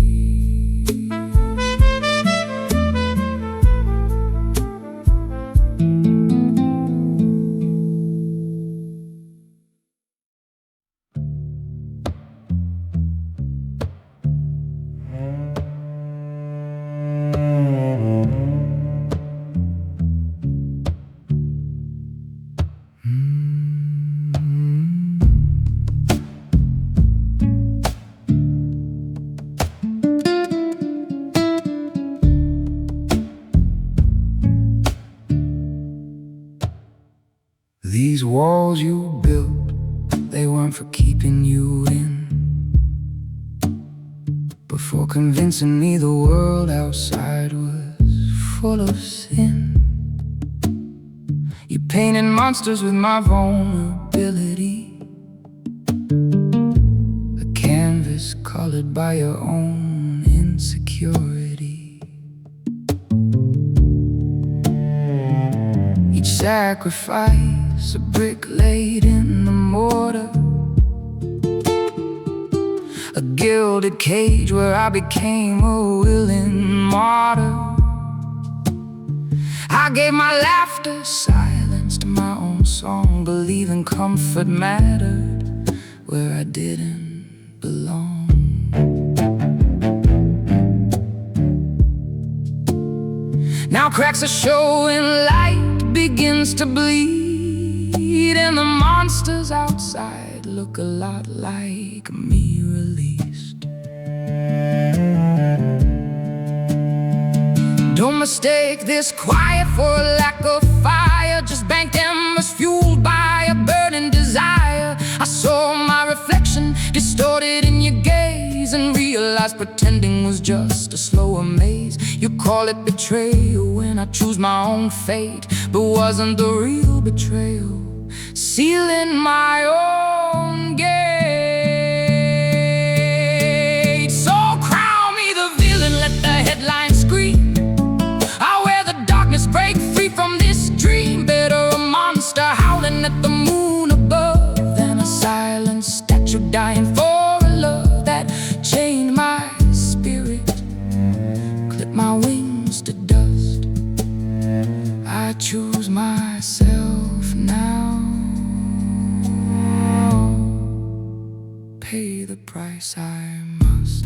These walls you built, they weren't for keeping you in, but for convincing me the world outside was full of sin. You painted monsters with my vulnerability, a canvas colored by your own insecurity. Each sacrifice, a brick laid in the mortar, a gilded cage where I became a willing martyr. I gave my laughter silence to my own song, believing comfort mattered where I didn't belong. Now cracks are showing, light begins to bleed, and the monsters outside look look a lot like me released. Don't mistake this quiet for a lack of fire. Just banked embers fueled by a burning desire. I saw my reflection distorted in your gaze and realized pretending was just a slower maze. You call it betrayal when I choose my own fate, but wasn't the real betrayal sealing my own gate? So crown me the villain, let the headlines scream. I wear the darkness, break free from this dream. Better a monster howling at the moon above than a silent statue dying for a love that chained my spirit, clipped my wings to dust. I choose myself now, pay the price I must.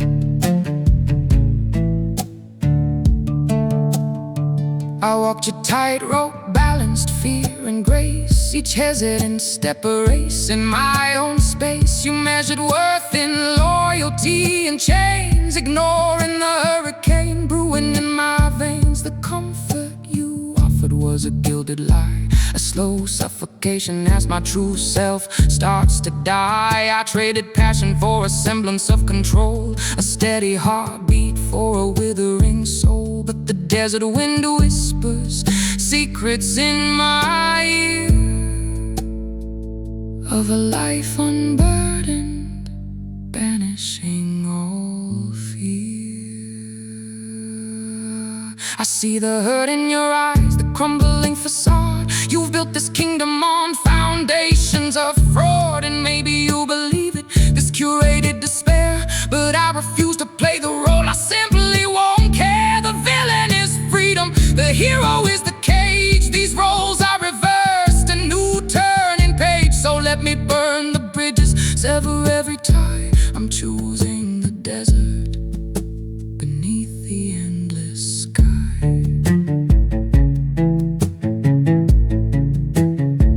I walked a tightrope, balanced fear and grace. Each hesitant step a race in my own space. You measured worth in loyalty and chains, ignoring the hurricane brewing in my veins. The comfort you offered was a gilded lie, a slow suffocation as my true self starts to die. I traded passion for a semblance of control, a steady heartbeat for a withering soul. But the desert wind whispers secrets in my ear of a life unburdened, banishing all fear. I see the hurt in your eyes, the crumbling facade. You've built this kingdom on foundations of fraud, and maybe you believe it, this curated despair. But I refuse to play the role, I simply won't care. The villain is freedom, the hero is the cage. These roles are reversed, a new turning page. So let me burn the bridges, sever every tie. I'm choosing the desert beneath the endless sky.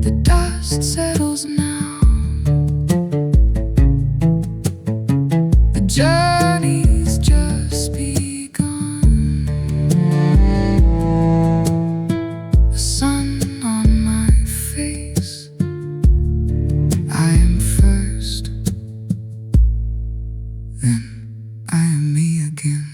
The dust settles now, the journey's just begun. The sun on my face, I am first, then I am me again.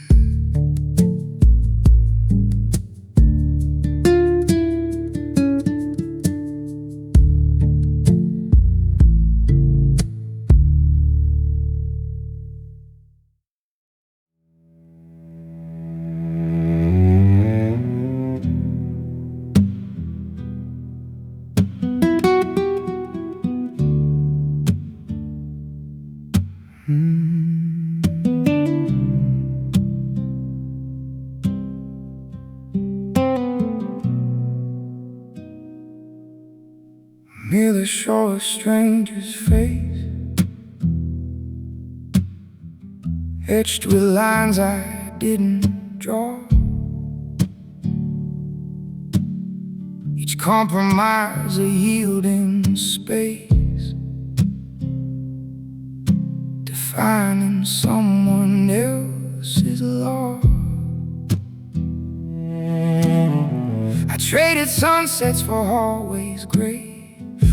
Near the shore, a stranger's face, etched with lines I didn't draw. Each compromise a yielding space, defining someone else's law. I traded sunsets for hallways gray,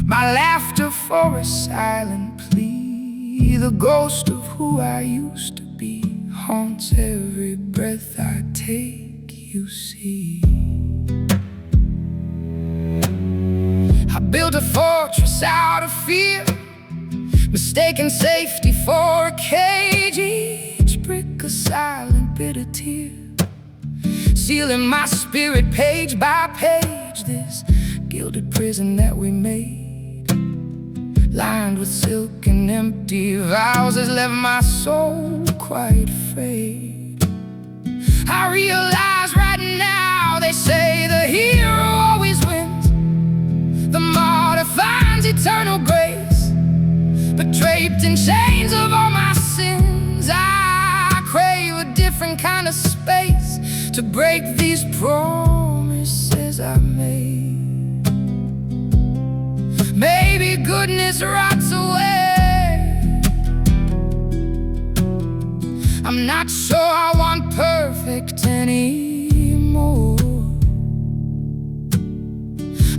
my laughter for a silent plea. The ghost of who I used to be haunts every breath I take, you see. I built a fortress out of fear, mistaken safety for a cage. Each brick a silent bitter tear, sealing my spirit page by page. This gilded prison that we made, lined with silk and empty vows, has left my soul quite afraid. I realize right now, they say the hero always wins, the martyr finds eternal grace. But draped in chains of all my sins, I crave a different kind of space to break these promises I made. Maybe goodness rots away I'm not sure I want perfect anymore.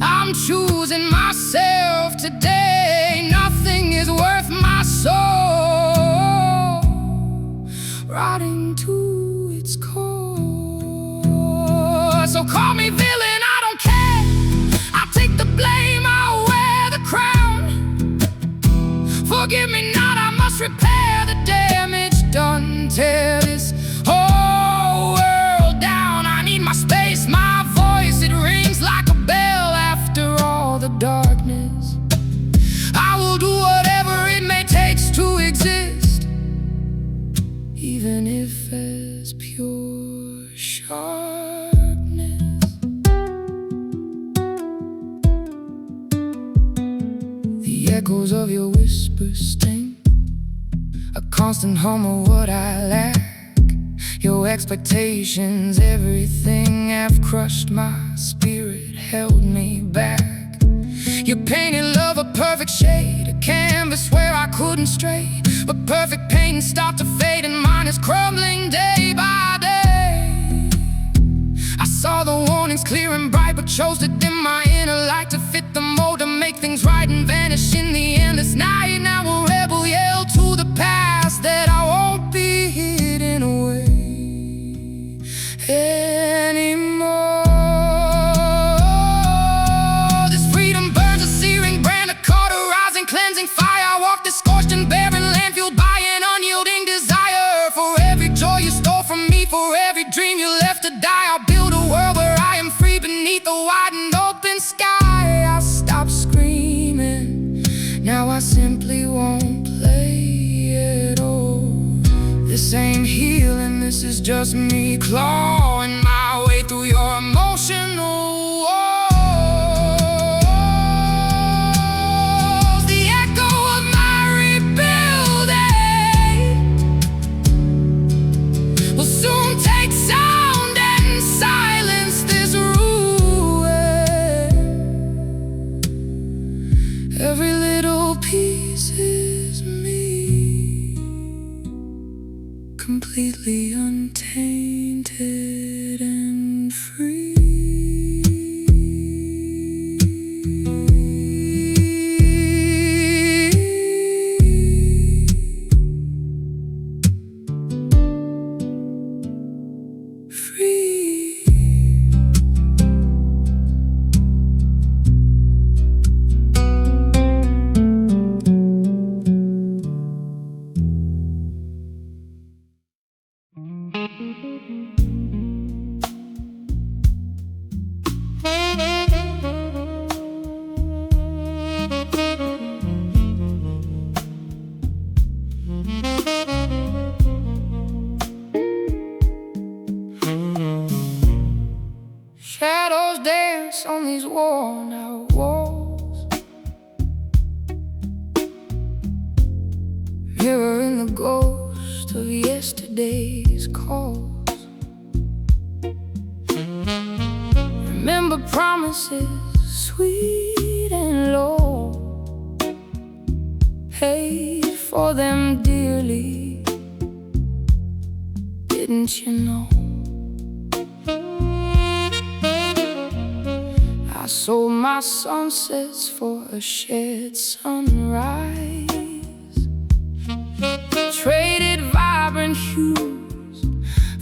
I'm choosing myself today. Nothing is worth my soul, rotting to its core. So call me villain, I don't care. I'll take the blame, I'll wear the crown. Forgive me not, I must repair the damage done. Tear this whole world down. I need my space, my voice, it rings like a bell after all the darkness. I will do whatever it may take to exist, even if it's pure sharpness. The echoes of your whispers sting, a constant hum of what I lack. Your expectations, everything have crushed my spirit, held me back. You painted love a perfect shade, a canvas where I couldn't stray. But perfect paintings start to fade and mine is crumbling day by day. I saw the warnings clear and bright, but chose to dim my inner light to fit the mold, to make things right and vanish in the endless night. Now a rebel yell to the past that I won't be hidden away anymore. This freedom burns a searing brand, a cauterizing, cleansing fire. I walk this scorched and barren land, fueled by an unyielding desire. For every joy you stole from me, for every dream you left to die, I'll build a world where I am free beneath the wide and open sky. I'll stop screaming, now I simply won't play at all. This ain't healing, this is just me clawing my way through your emotional walls. The echo of my rebuilding will soon take sound and silence this ruin. Every little piece is me, completely untainted and free. Shadows dance on these worn out walls, mirroring the ghost of yesterday's calls. Remember promises sweet and low, paid for them dearly, didn't you know? I sold my sunsets for a shared sunrise, traded vibrant hues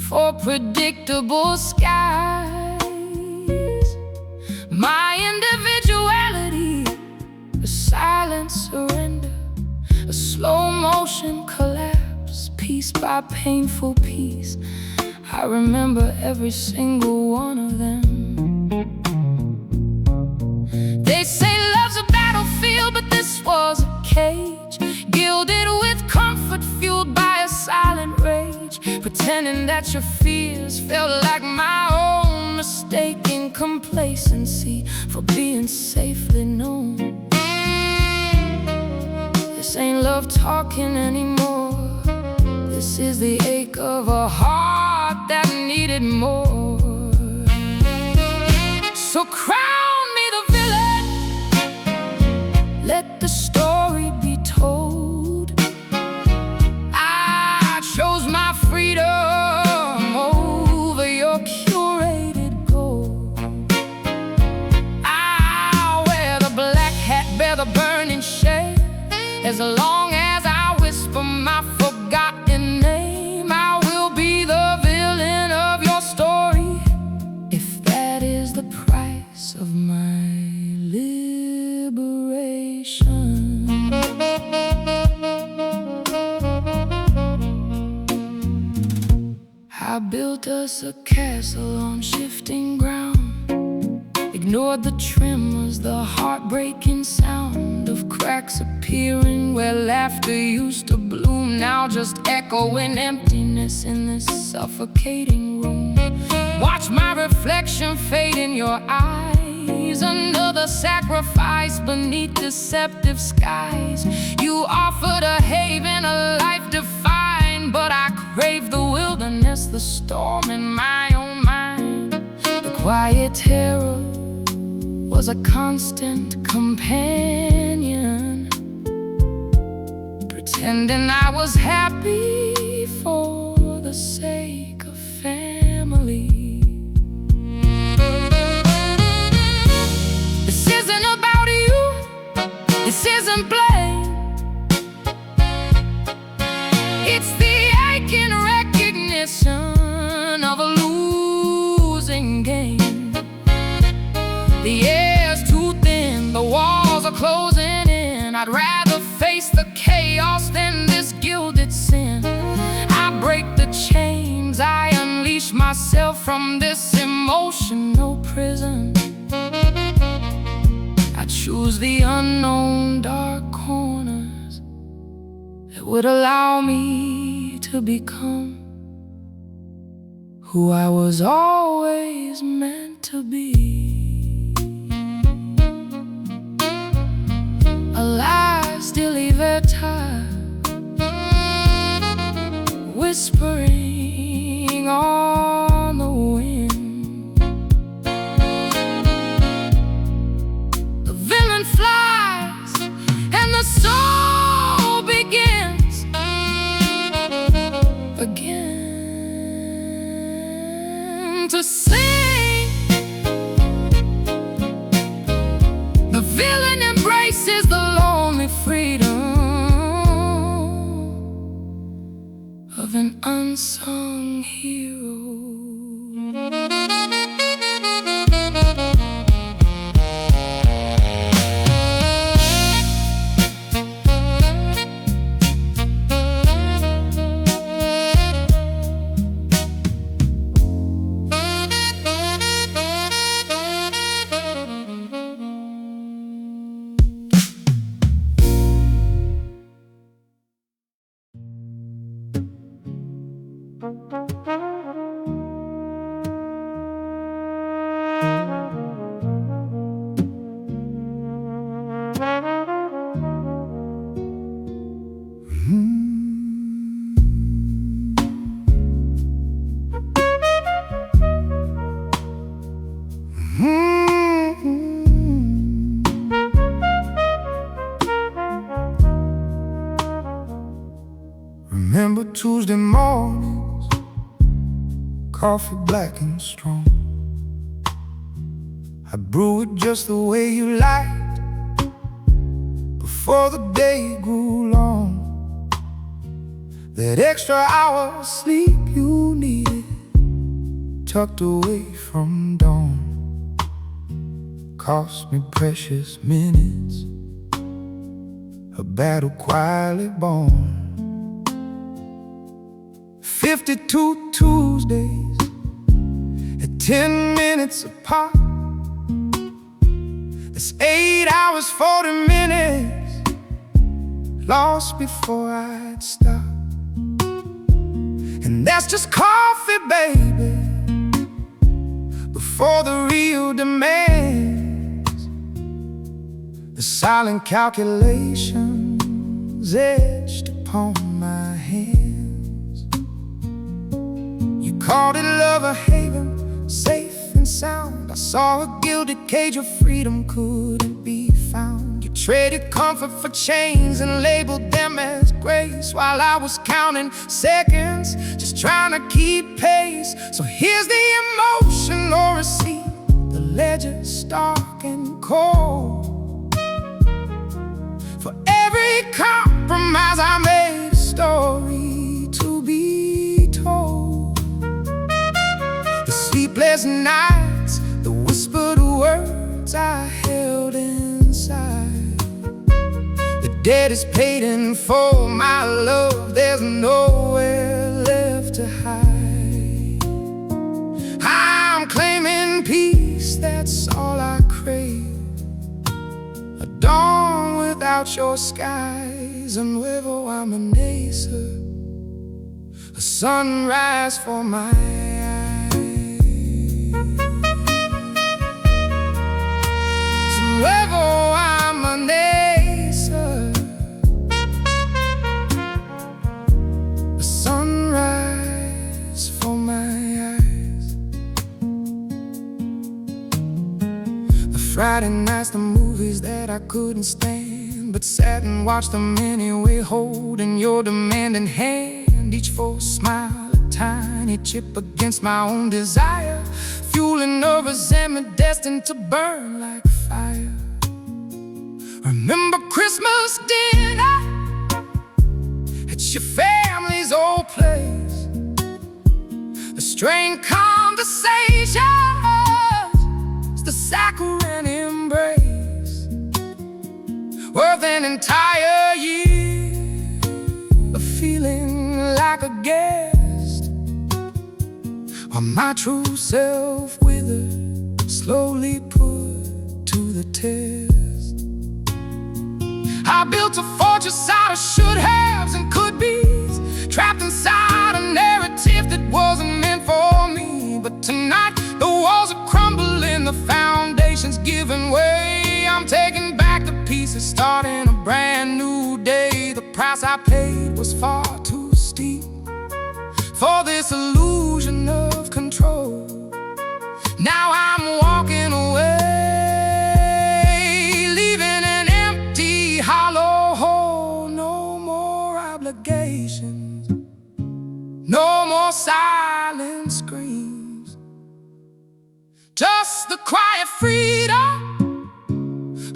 for predictable skies. My individuality, a silent surrender, a slow motion collapse, piece by painful piece. I remember every single one of them. They say love's a battlefield, but this was a cage, gilded with comfort, fueled by a silent rage. Pretending that your fears felt like my own mistaken complacency for being safely known. This ain't love talking anymore, this is the ache of a heart that needed more. So crown me the villain, let the story be told. I chose my freedom share the burning shade. As long as I whisper my forgotten name, I will be the villain of your story, if that is the price of my liberation. I built us a castle on shifting ground, ignored the tremors, the heartbreaking sound of cracks appearing where laughter used to bloom, now just echoing emptiness in this suffocating room. Watch my reflection fade in your eyes, another sacrifice beneath deceptive skies. You offered a haven, a life defined, but I crave the wilderness, the storm in my own mind. The quiet terror was a constant companion, pretending I was happy for the sake of family. This isn't about you, this isn't blame. It's the aching recognition of a losing game. The air's too thin, the walls are closing in. I'd rather face the chaos than this gilded sin. I break the chains, I unleash myself from this emotional prison. I choose the unknown dark corners that would allow me to become who I was always meant to be. Alive, still verta, whispering on the wind. The villain flies and the soul begins again to sing. The villain embraces the lonely freedom of an unsung hero. Remember Tuesday mornings, coffee black and strong. I brew it just the way you liked, before the day grew long. That extra hour of sleep you needed, tucked away from dawn, cost me precious minutes, a battle quietly born. 52 Tuesdays at 10 minutes apart. That's 8 hours, 40 minutes lost before I'd stop. And that's just coffee, baby, before the real demands. The silent calculations etched upon my hands. Called it love, a haven, safe and sound. I saw a gilded cage of freedom couldn't be found. You traded comfort for chains and labeled them as grace, while I was counting seconds, just trying to keep pace. So here's the emotional receipt, the ledger stark and cold. words I held inside. The debt is paid in full, my love, there's nowhere left to hide. I'm claiming peace, that's all I crave. A dawn without your skies, and nuevo amanecer, a sunrise for my eyes. Nuevo amanecer, a sunrise for my eyes. The Friday nights, the movies that I couldn't stand, but sat and watched them anyway, holding your demanding hand, each for a smile, a tiny chip against my own desire, fueling a resentment destined to burn like fire. Remember Christmas dinner at your family's old place, the strained conversations, the saccharine embrace, worth an entire year of feeling like a guest, while my true self withered, slowly put to the test. I built a fortress out of should-haves and could-be's, trapped inside a narrative that wasn't meant for me. But tonight the walls are crumbling, the foundation's giving way. I'm taking back the pieces, starting a brand new day. The price I paid was far too steep for this illusion of control. Now I'm walking away, leaving an empty, hollow hole. No more obligations, no more silent screams, just the quiet freedom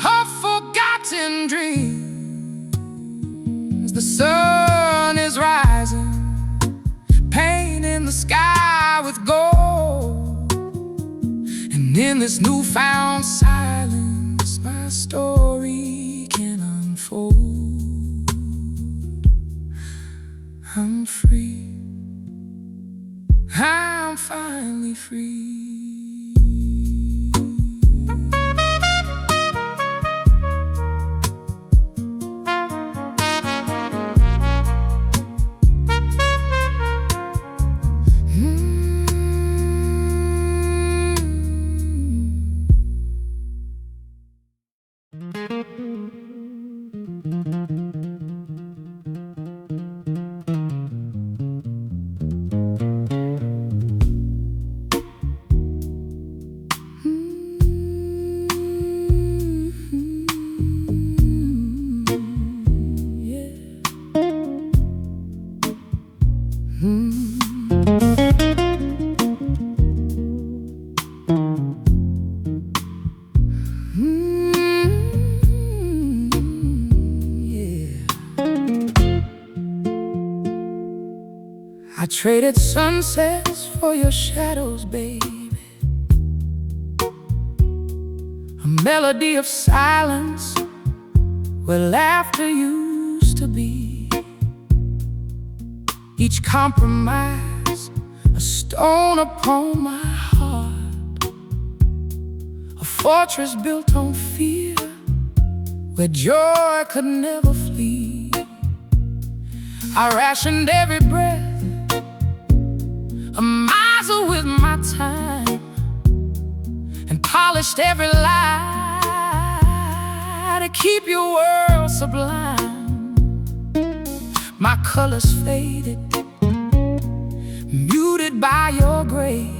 of forgotten dreams. The sun is rising, painting the sky with gold, and in this newfound silence my story can unfold. I'm free, I'm finally free. I traded sunsets for your shadows, baby. A melody of silence where laughter used to be. Each compromise, a stone upon my heart, a fortress built on fear where joy could never flee. I rationed every breath, a miser with my time, and polished every lie to keep your world sublime. My colors faded, muted by your gray,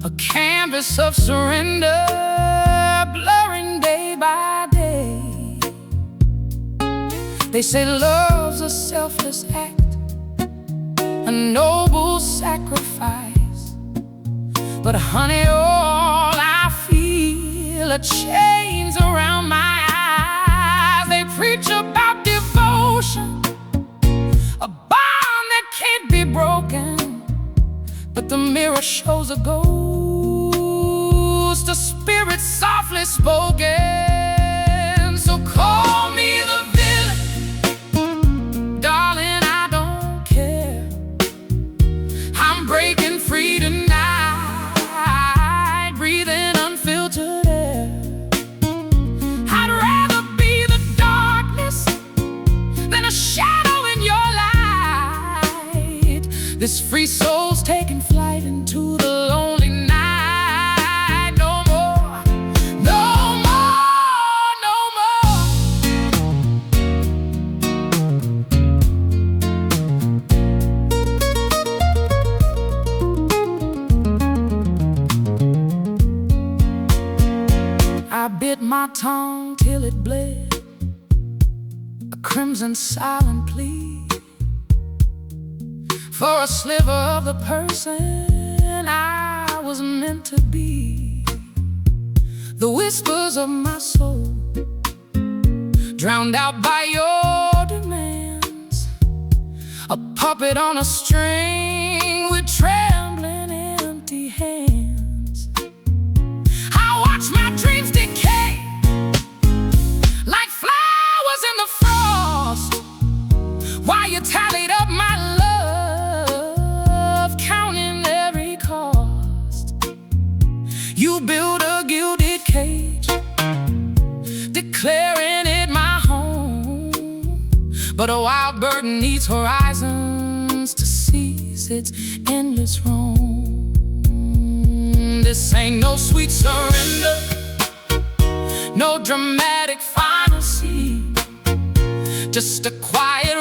a canvas of surrender, blurring day by day. They say love's a selfless act, a noble sacrifice, but honey, all I feel are chains around my eyes. They preach about devotion, a bond that can't be broken, but the mirror shows a ghost, a spirit spoken. So call me the villain, darling, I don't care. I'm breaking free tonight, breathing unfiltered air. I'd rather be the darkness than a shadow in your light. This free soul's taking flight into the lonely night. No more, no more, no more. I bit my tongue till it bled, a crimson silent plea for a sliver of the person I was meant to be. The whispers of my soul drowned out by your demands, a puppet on a string with trembling empty hands. I watch my dreams decay like flowers in the frost, while you tallied up my love, counting every cost. You build a gilded cage, declaring it my home, but a wild bird needs horizons to seize its endless roam. This ain't no sweet surrender, no dramatic final scene, just a quiet